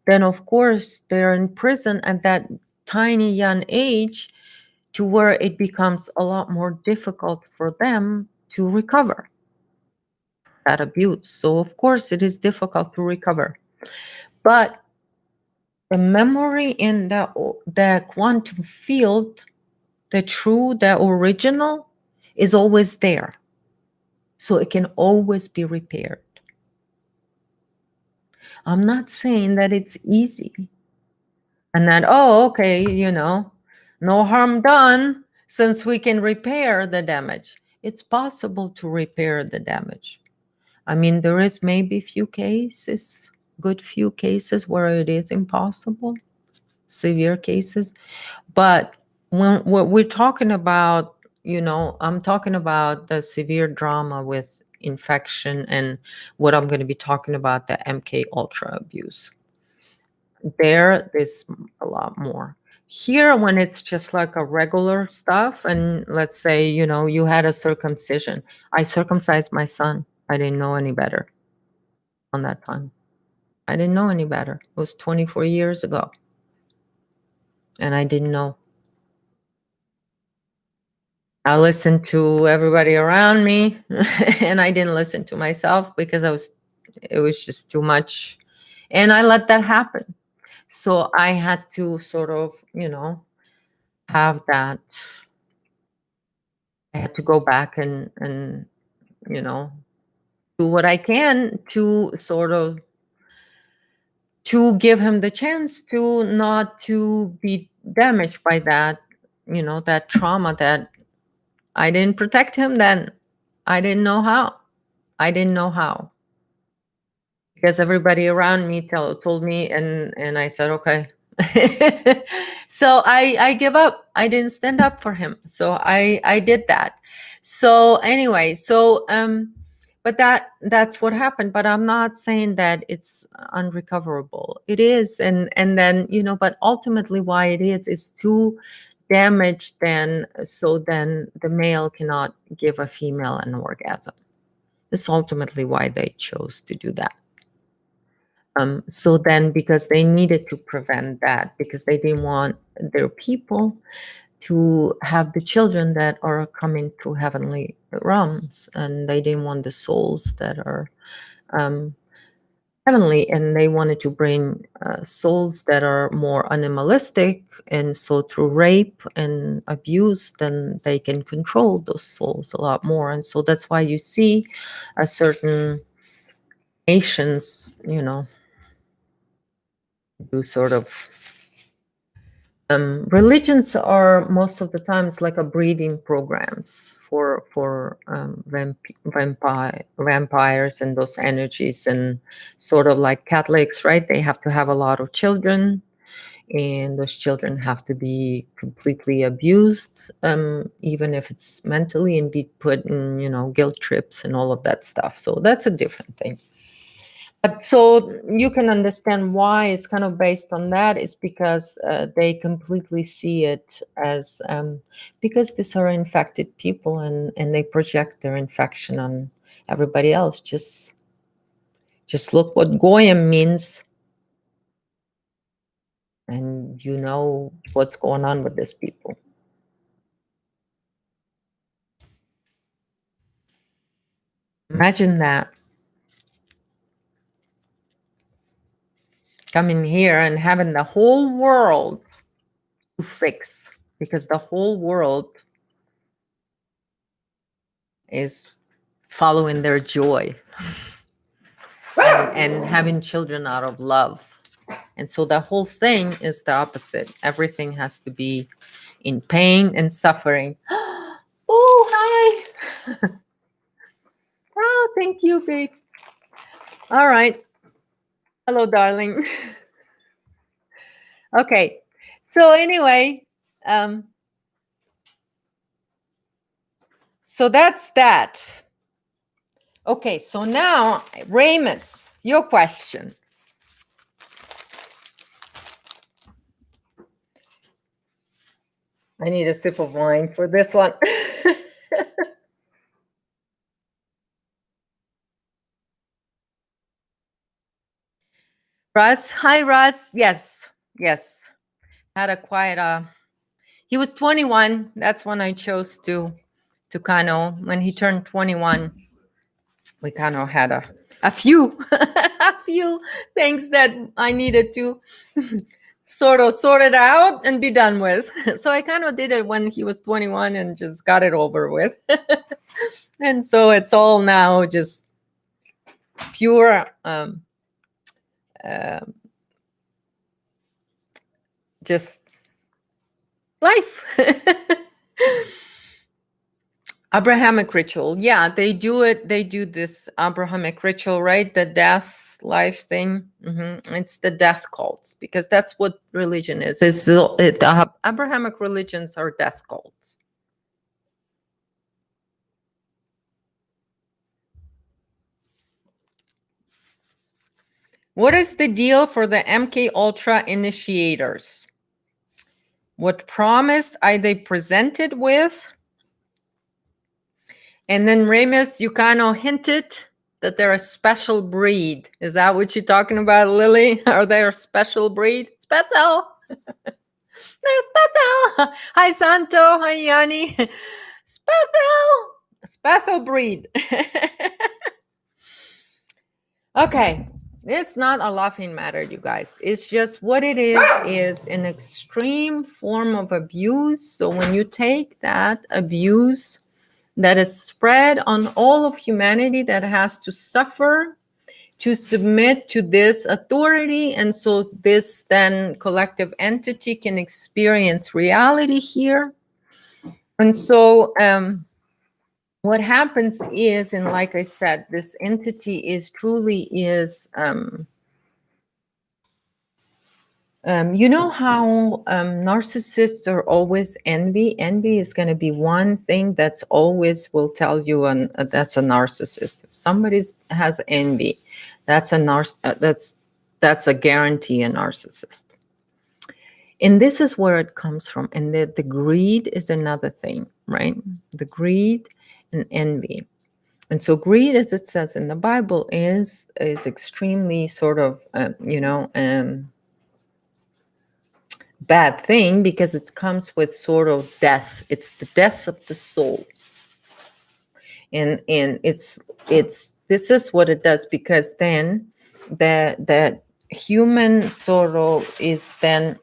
then of course they're in prison at that tiny young age, to where it becomes a lot more difficult for them to recover that abuse. So of course it is difficult to recover, but the memory in the quantum field, the true, the original, is always there. So it can always be repaired. I'm not saying that it's easy and that, oh, okay, no harm done since we can repair the damage. It's possible to repair the damage. I mean, there is maybe good few cases where it is impossible, severe cases. But when what we're talking about, I'm talking about the severe drama with infection, and what I'm going to be talking about, the MK Ultra abuse. There's a lot more. Here, when it's just like a regular stuff, and let's say, you had a circumcision. I circumcised my son. I didn't know any better on that time. I didn't know any better. It was 24 years ago. And I didn't know. I listened to everybody around me and I didn't listen to myself because it was just too much. And I let that happen. So I had to sort of, have that. I had to go back and do what I can to sort of to give him the chance to not to be damaged by that, that trauma that I didn't protect him then. I didn't know how. I didn't know how. Because everybody around me told me, and I said, okay, So I give up. I didn't stand up for him. So I did that. So anyway, but that's what happened. But I'm not saying that it's unrecoverable. It is, and then but ultimately why it is too damaged. Then the male cannot give a female an orgasm. It's ultimately why they chose to do that. So then, because they needed to prevent that, because they didn't want their people to have the children that are coming through heavenly realms, and they didn't want the souls that are um, heavenly, and they wanted to bring souls that are more animalistic, and so through rape and abuse, then they can control those souls a lot more. And so that's why you see a certain nations, do sort of religions are most of the time it's like a breeding programs for vampires and those energies, and sort of like Catholics, right? They have to have a lot of children, and those children have to be completely abused, even if it's mentally, and be put in guilt trips and all of that stuff. So that's a different thing. But so you can understand why it's kind of based on that, is because they completely see it as because these are infected people, and they project their infection on everybody else. Just look what goyim means, and you know what's going on with these people. Imagine that, coming here and having the whole world to fix, because the whole world is following their joy and having children out of love. And so the whole thing is the opposite. Everything has to be in pain and suffering. Oh, hi. Oh, thank you, babe. All right. Hello, darling. Okay. So anyway, so that's that. Okay, so now, Ramus, your question. I need a sip of wine for this one. Russ, hi, Russ. Yes, yes. Had a quiet. He was 21. That's when I chose to kind of, when he turned 21, we kind of had a few a few things that I needed to sort of sort it out and be done with. So I kind of did it when he was 21 and just got it over with. And so it's all now just pure uh, just life. Abrahamic ritual. Yeah, they do it. They do this Abrahamic ritual, right? The death life thing. It's the death cults, because that's what religion is. Abrahamic religions are death cults. What is the deal for the MK Ultra initiators? What promise are they presented with? And then Ramus, you kind of hinted that they're a special breed. Is that what you're talking about, Lily? Are they a special breed? Special. They're special. Hi, Santo. Hi, Yanni. Special. Special breed. Okay. It's not a laughing matter, you guys. It's just what it is an extreme form of abuse. So when you take that abuse that is spread on all of humanity, that has to suffer to submit to this authority, and so this then collective entity can experience reality here. And so what happens is, and like I said, this entity is truly You know how narcissists are always envy? Envy is going to be one thing that's always will tell you that's a narcissist. If somebody has envy, that's that's a guarantee a narcissist. And this is where it comes from. And the greed is another thing, right? The greed and envy. And so greed, as it says in the Bible, is extremely sort of bad thing, because it comes with sort of death. It's the death of the soul. And it's this is what it does, because then the human sort of is then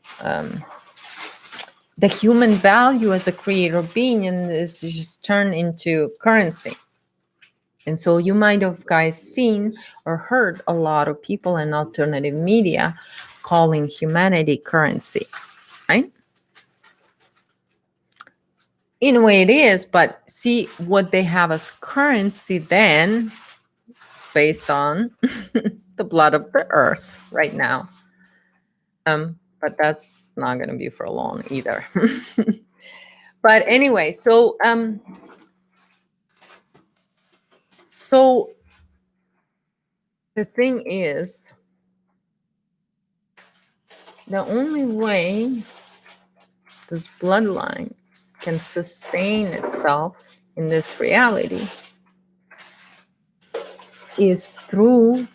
the human value as a creator being, and is just turned into currency. And so you might have guys seen or heard a lot of people in alternative media calling humanity currency, right? In a way it is, but see, what they have as currency then is based on the blood of the earth right now. But that's not going to be for long either. But anyway, so the thing is, the only way this bloodline can sustain itself in this reality is through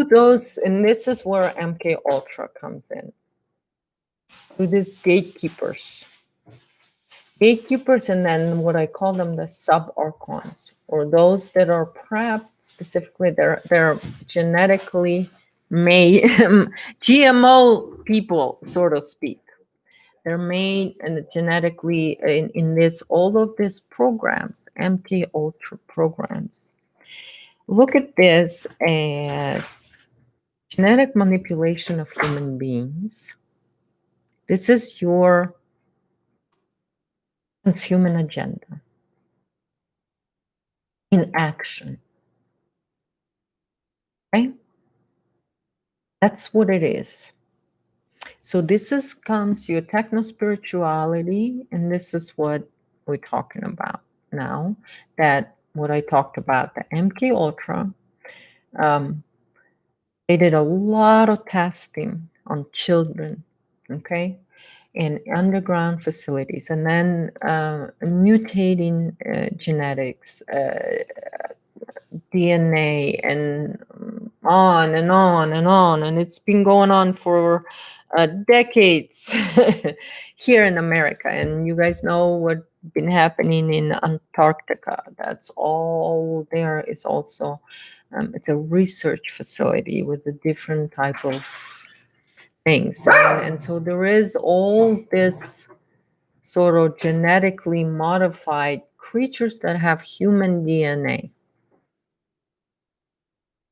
those, and this is where MK Ultra comes in, through these gatekeepers, and then what I call them the sub-archons, or those that are prepped specifically. They're genetically made GMO people, so to speak. They're made and genetically in this, all of these programs, MK Ultra programs. Look at this as genetic manipulation of human beings. This is your transhuman agenda in action. Okay? That's what it is. So this comes your techno-spirituality, and this is what we're talking about now. That what I talked about, the MK Ultra, they did a lot of testing on children, okay, in underground facilities, and then mutating genetics, DNA, and on and on and on. And it's been going on for decades here in America. And you guys know what's been happening in Antarctica. That's all there is also. It's a research facility with a different type of things. And so there is all this sort of genetically modified creatures that have human DNA.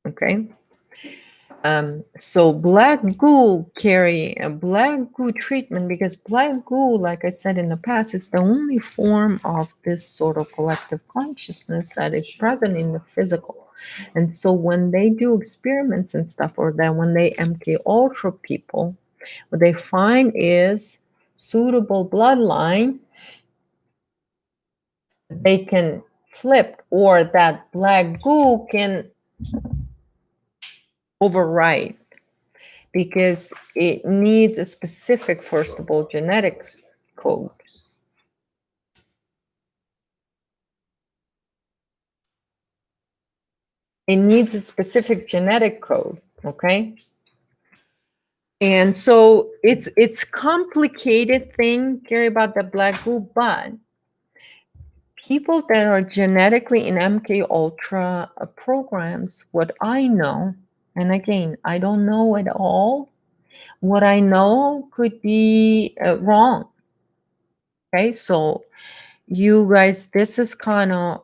Okay. So black goo carry a black goo treatment, because black goo, like I said in the past, is the only form of this sort of collective consciousness that is present in the physical. And so when they do experiments and stuff, or that when they MK Ultra people, what they find is suitable bloodline they can flip, or that black goo can override, because it needs a specific, first of all, genetic code. It needs a specific genetic code, okay? And so it's complicated thing, Gary, about the black goo, but people that are genetically in MK Ultra programs, what I know, and again, I don't know it all, what I know could be wrong. Okay, so you guys, this is kind of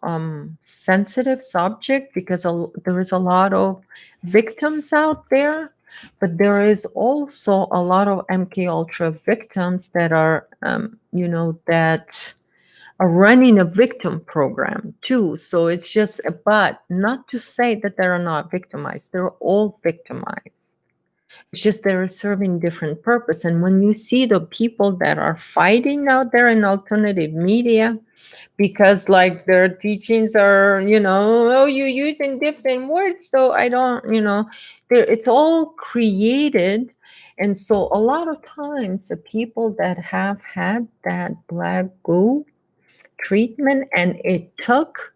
sensitive subject, because there is a lot of victims out there, but there is also a lot of MK Ultra victims that are, that are running a victim program too. So it's just, but not to say that they're not victimized. They're all victimized. It's just they're serving different purpose. And when you see the people that are fighting out there in alternative media, because like their teachings are, oh, you're using different words, so I don't, it's all created. And so a lot of times the people that have had that black goo treatment and it took,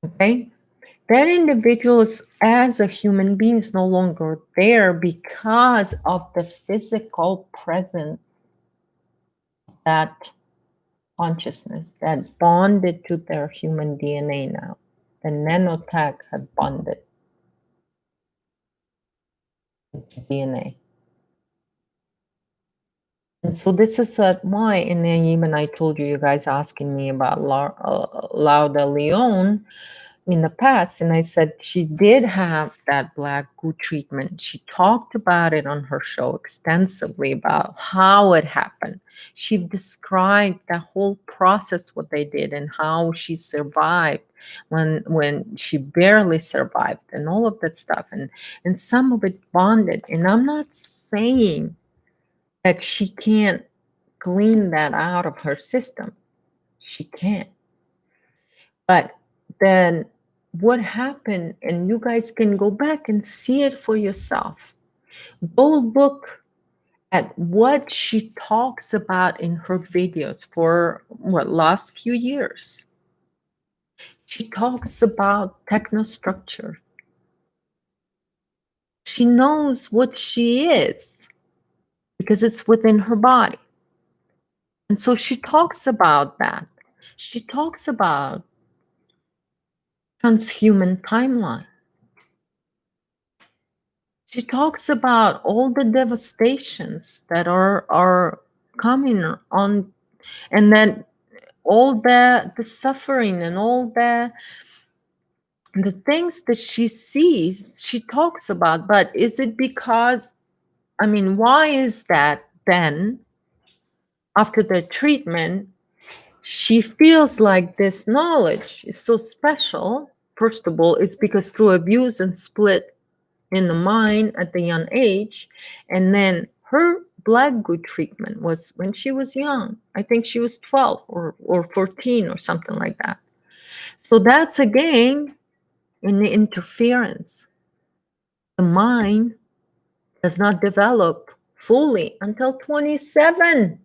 okay, that individual is, as a human being, is no longer there because of the physical presence, that consciousness that bonded to their human DNA now. The nanotech had bonded to DNA. And so this is why, and then even I told you, you guys asking me about Lauda Leon in the past, and I said she did have that black goo treatment. She talked about it on her show extensively about how it happened. She described the whole process, what they did, and how she survived when she barely survived, and all of that stuff, and some of it bonded. And I'm not saying that she can't clean that out of her system. She can't. But then what happened, and you guys can go back and see it for yourself. Go look at what she talks about in her videos for what, last few years. She talks about technostructure. She knows what she is because it's within her body. And so she talks about that. She talks about transhuman timeline. She talks about all the devastations that are coming on, and then all the suffering and all the things that she sees, she talks about. But is it because, I mean, why is that then after the treatment she feels like this knowledge is so special? First of all, it's because through abuse and split in the mind at the young age. And then her black goo treatment was when she was young. I think she was 12 or 14 or something like that. So that's again in the interference. The mind does not develop fully until 27.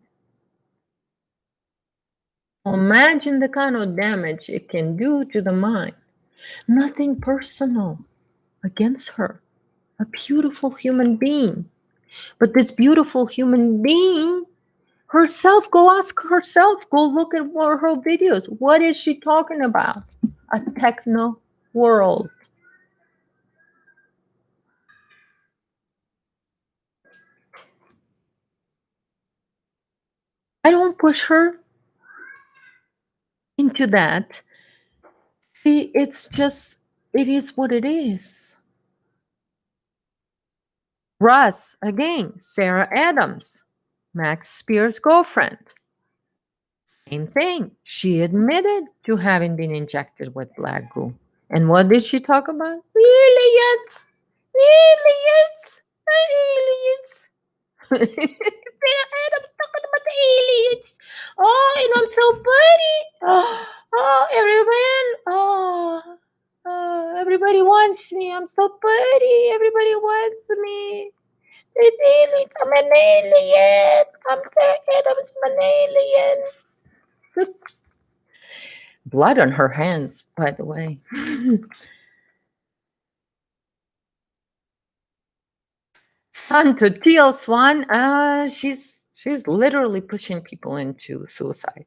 Imagine the kind of damage it can do to the mind. Nothing personal against her. A beautiful human being. But this beautiful human being herself, go ask herself, go look at her videos. What is she talking about? A techno world. I don't push her into that. See, it's just, it is what it is. Russ, again, Sarah Adams, Max Spear's girlfriend. Same thing. She admitted to having been injected with black goo. And what did she talk about? Aliens! Aliens! Aliens! Sarah Adams talking about the aliens. Oh, and I'm so pretty. Oh, everybody wants me. I'm so pretty. Everybody wants me. There's aliens. I'm an alien. I'm Sarah Adams. I'm an alien. Blood on her hands, by the way. Sun to Teal Swan. She's literally pushing people into suicide.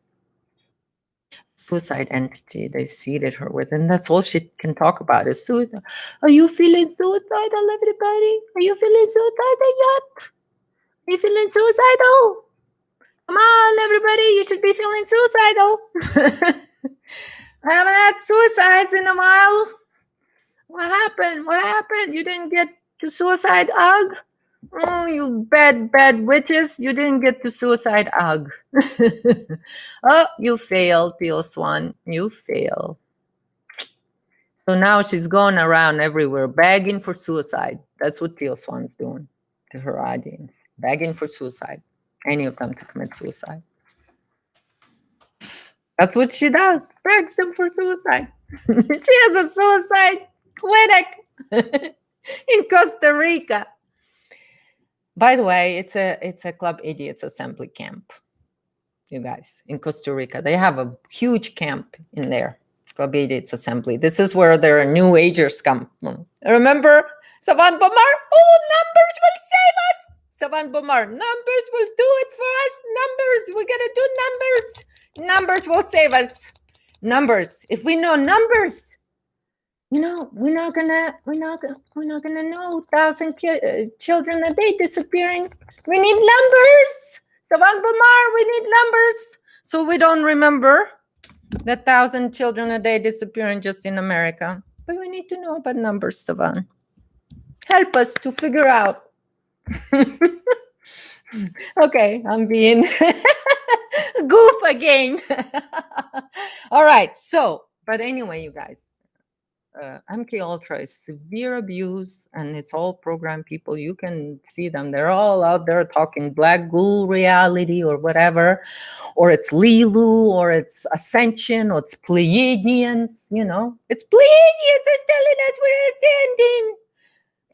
Suicide entity they seeded her with, and that's all she can talk about is suicide. Are you feeling suicidal, everybody? Are you feeling suicidal yet? Are you feeling suicidal? Come on, everybody, you should be feeling suicidal. I haven't had suicides in a while. What happened? What happened? You didn't get to suicide hug? Oh, you bad witches. You didn't get to suicide. Ugh. Oh, you failed, Teal Swan. You fail. So now she's going around everywhere begging for suicide. That's what Teal Swan's doing to her audience. Begging for suicide. Any of them to commit suicide. That's what she does. Begs them for suicide. She has a suicide clinic in Costa Rica. By the way, it's a Club Idiots assembly camp. You guys, in Costa Rica, they have a huge camp in there. It's Club Idiots assembly. This is where their New Agers come from. Remember Savan Bomar? Oh, numbers will save us. Savan Bomar, numbers will do it for us. Numbers, we're gonna do numbers. Numbers will save us. Numbers. If we know numbers, you know, we're not gonna know 1,000 children a day disappearing. We need numbers. Savan Bomar, we need numbers. So we don't remember the 1,000 children a day disappearing just in America. But we need to know about numbers, Savan. Help us to figure out. Okay, I'm being goof again. All right, so, but anyway, you guys, MK Ultra is severe abuse, and it's all program people. You can see them; they're all out there talking black ghoul reality or whatever, or it's Lilu, or it's Ascension, or it's Pleiadians. You know, it's Pleiadians are telling us we're ascending.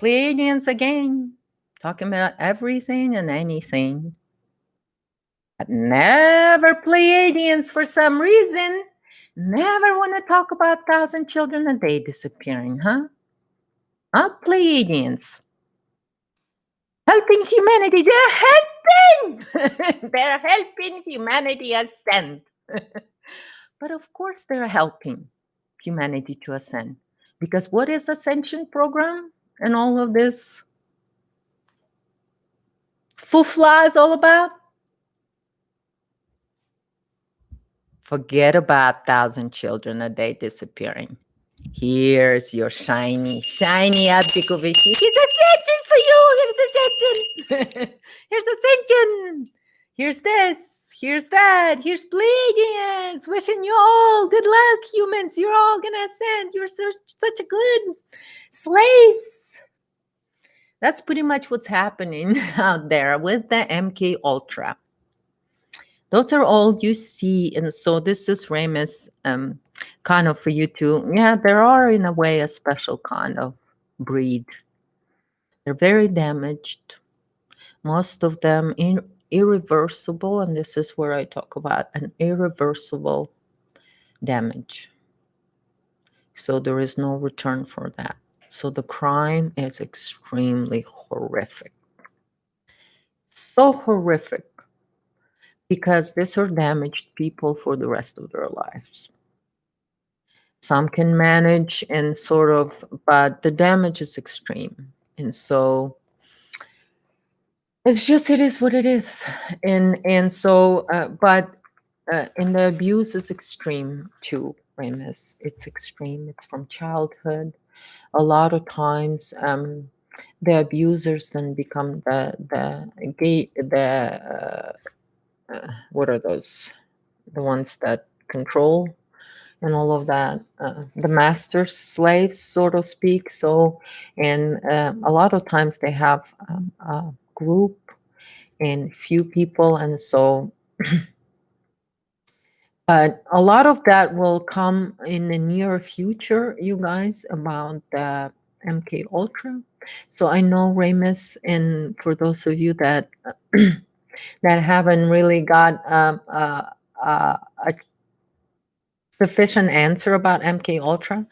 Pleiadians again, talking about everything and anything, but never Pleiadians for some reason. Never want to talk about 1,000 children a day disappearing, huh? Huh, Pleiadians? Helping humanity. They're helping! They're helping humanity ascend. But of course they're helping humanity to ascend. Because what is Ascension program and all of this foofla is all about? Forget about 1,000 children a day disappearing. Here's your shiny Abdikovici. Here's Ascension for you. Here's Ascension. Here's Ascension. Here's this. Here's that. Here's Pleiadians. Wishing you all good luck, humans. You're all going to ascend. You're such a good slaves. That's pretty much what's happening out there with the MK Ultra. Those are all you see. And so this is Ramus kind of for you to, yeah, there are in a way a special kind of breed. They're very damaged. Most of them irreversible. And this is where I talk about an irreversible damage. So there is no return for that. So the crime is extremely horrific. So horrific. Because these are damaged people for the rest of their lives. Some can manage and sort of, but the damage is extreme. And so it's just, it is what it is. And so, and the abuse is extreme too, Ramus. It's extreme. It's from childhood. A lot of times, the abusers then become what are those? The ones that control and all of that, the master slaves, so to speak. So, and a lot of times they have a group and few people, and so, but a lot of that will come in the near future, you guys, about the MK Ultra. So I know Ramus, and for those of you that that haven't really got a sufficient answer about MK Ultra,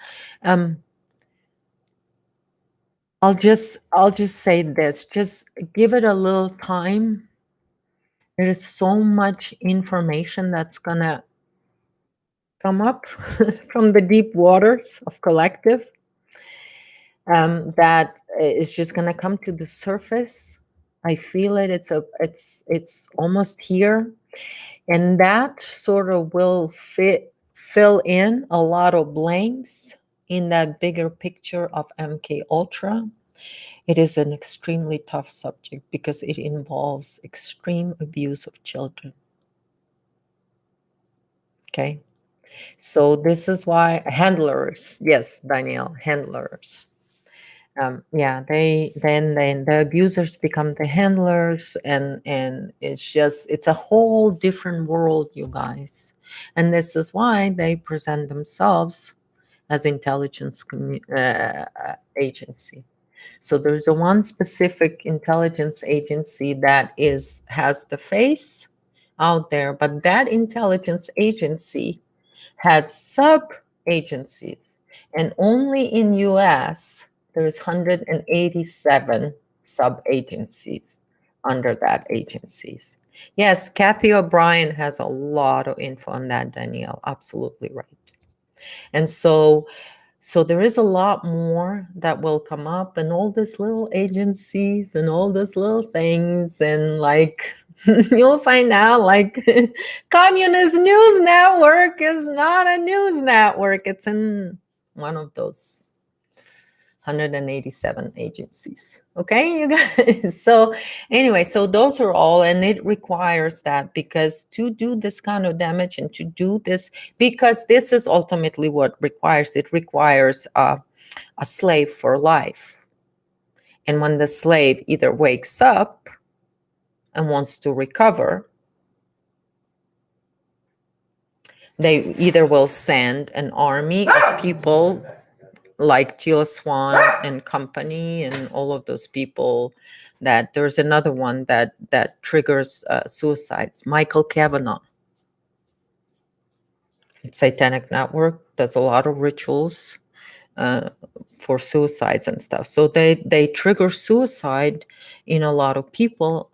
I'll just say this: just give it a little time. There is so much information that's gonna come up from the deep waters of collective that is just gonna come to the surface. I feel it. It's almost here, and that sort of will fill in a lot of blanks in that bigger picture of MK Ultra. It is an extremely tough subject because it involves extreme abuse of children. Okay. So this is why handlers, yes, Danielle, handlers. Yeah, then the abusers become the handlers, and it's a whole different world, you guys. And this is why they present themselves as intelligence agency. So there's a one specific intelligence agency that has the face out there, but that intelligence agency has sub agencies, and only in US there's 187 sub agencies under that agencies. Yes, Kathy O'Brien has a lot of info on that, Danielle. Absolutely right. And so there is a lot more that will come up, and all these little agencies and all these little things, and like you'll find out like Communist News Network is not a news network. It's in one of those 187 agencies. Okay, you guys. So anyway, so those are all, and it requires that, because to do this kind of damage and to do this, because this is ultimately what requires, it requires a slave for life. And when the slave either wakes up and wants to recover, they either will send an army of people like Teal Swan and company and all of those people. That there's another one that triggers suicides. Michael Kavanagh, Satanic Network, does a lot of rituals uh, for suicides and stuff. So they trigger suicide in a lot of people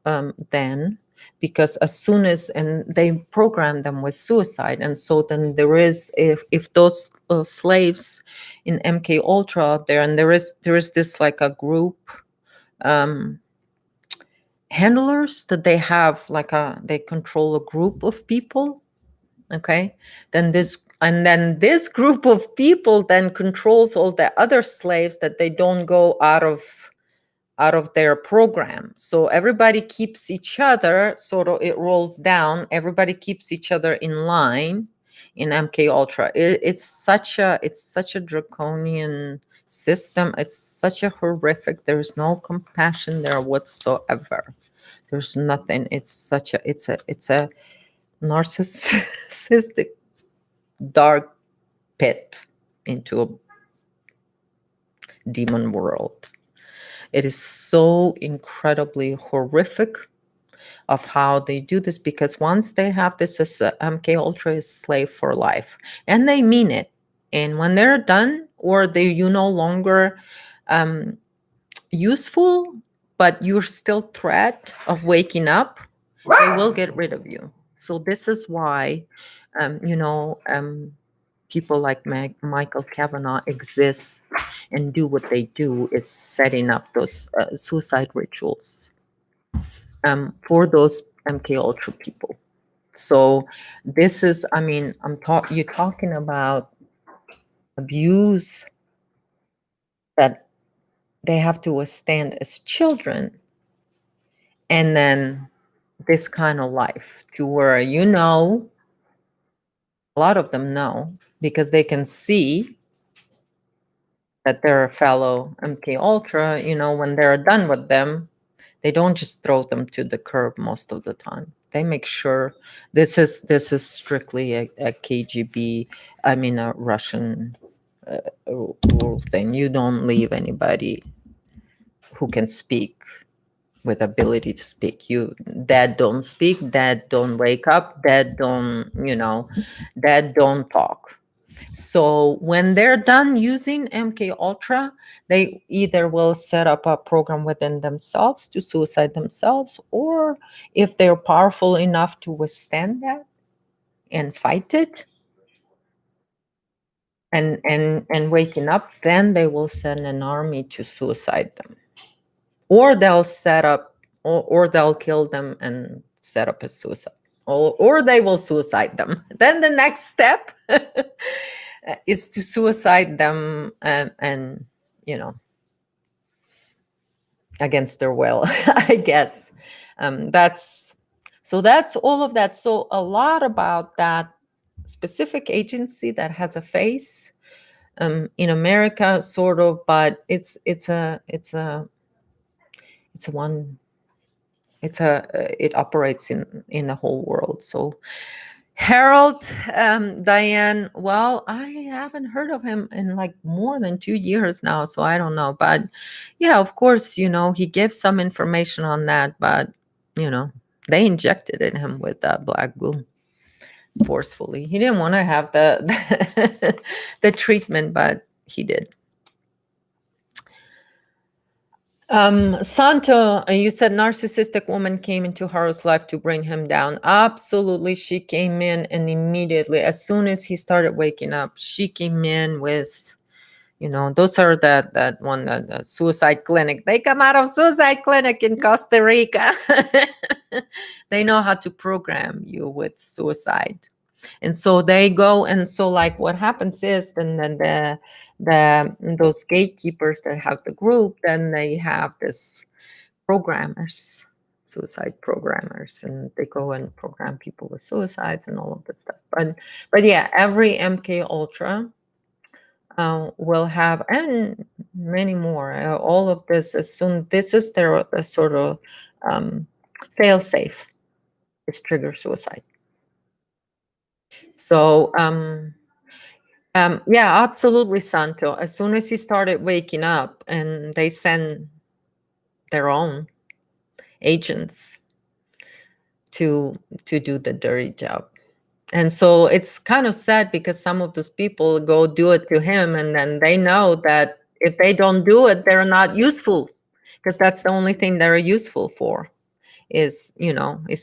then, because as soon as, and they program them with suicide. And so then there is, if those slaves in MK Ultra there, and there is this like a group um handlers that they have, like they control a group of people. Okay, then this group of people then controls all the other slaves, that they don't go out of their program. So everybody keeps each other, sort of, it rolls down, everybody keeps each other in line in MK Ultra. It's such a draconian system. It's such a horrific, there's no compassion there whatsoever. There's nothing. It's a narcissistic dark pit into a demon world. It is so incredibly horrific of how they do this, because once they have this as MK Ultra is slave for life, and they mean it. And when they're done, or you no longer useful, but you're still threat of waking up, they will get rid of you. So this is why, people like Michael Kavanagh exist and do what they do, is setting up those suicide rituals for those MK Ultra people. So this is, I mean, you're talking about abuse that they have to withstand as children, and then this kind of life, to where a lot of them know, because they can see that they're a fellow MK Ultra. When they're done with them, they don't just throw them to the curb most of the time. They make sure this is strictly a KGB, I mean a Russian rule thing. You don't leave anybody who can speak, with ability to speak. Dad don't speak, dad don't wake up, dad don't talk. So when they're done using MK Ultra, they either will set up a program within themselves to suicide themselves, or if they're powerful enough to withstand that and fight it, and waking up, then they will send an army to suicide them, or they'll set up, or they'll kill them and set up a suicide, or they will suicide them. Then the next step is to suicide them, and you know against their will, I guess. That's all of that. So a lot about that specific agency that has a face in America, sort of, but it's a one. It operates in the whole world. So Harold, Diane, well, I haven't heard of him in like more than 2 years now, so I don't know. But yeah, of course, he gives some information on that, but you know, they injected in him with that black goo forcefully. He didn't want to have the treatment, but he did. Santo, you said narcissistic woman came into Harold's life to bring him down. Absolutely. She came in and immediately, as soon as he started waking up, she came in with, those are that one, the suicide clinic. They come out of suicide clinic in Costa Rica. They know how to program you with suicide. And so they go, and so like what happens is then those gatekeepers that have the group, then they have this programmers, suicide programmers, and they go and program people with suicides and all of that stuff. But yeah, every MK Ultra will have, and many more, all of this, as soon this is their sort of fail safe, is trigger suicide. So yeah, absolutely, Santo. As soon as he started waking up, and they send their own agents to do the dirty job. And so it's kind of sad because some of those people go do it to him, and then they know that if they don't do it, they're not useful, because that's the only thing they're useful for, is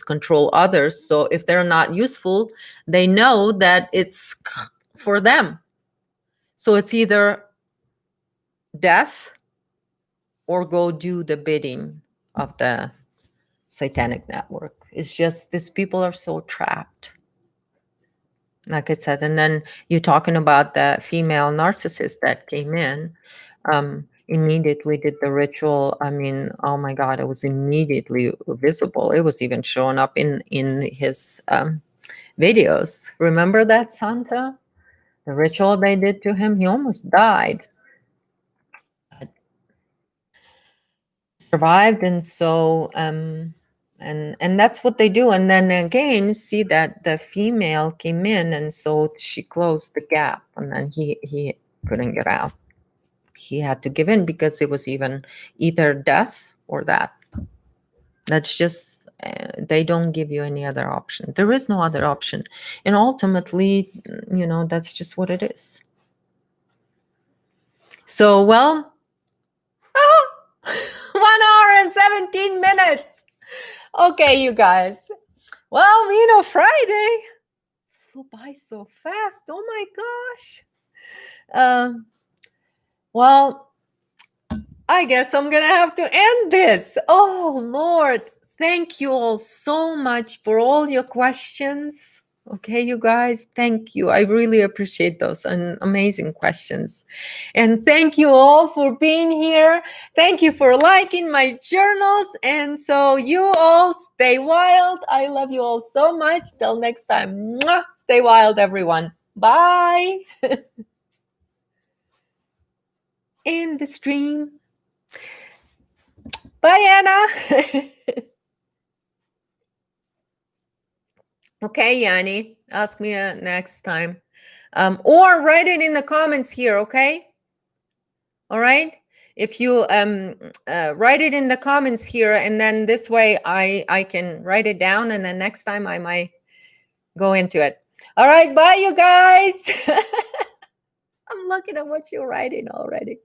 control others. So if they're not useful, they know that it's for them. So it's either death or go do the bidding of the satanic network. It's just these people are so trapped, like I said. And then you're talking about the female narcissist that came in, immediately did the ritual. I mean, oh my God, it was immediately visible. It was even showing up in his videos. Remember that, Santa? The ritual they did to him, he almost died. Survived. And so and that's what they do. And then again, see that the female came in, and so she closed the gap, and then he couldn't get out. He had to give in, because it was either death or that. That's just they don't give you any other option. There is no other option. And ultimately, that's just what it is. So, well, 1 hour and 17 minutes. Okay, you guys. Well, Friday flew by so fast. Oh my gosh. Well, I guess I'm going to have to end this. Oh, Lord. Thank you all so much for all your questions. Okay, you guys, thank you. I really appreciate those amazing questions. And thank you all for being here. Thank you for liking my journals. And so you all stay wild. I love you all so much. Till next time. Mwah! Stay wild, everyone. Bye. In the stream. Bye, Anna. Okay, Yanni, ask me next time. Or write it in the comments here, okay? All right? If you write it in the comments here, and then this way I can write it down, and then next time I might go into it. All right, bye, you guys. I'm looking at what you're writing already.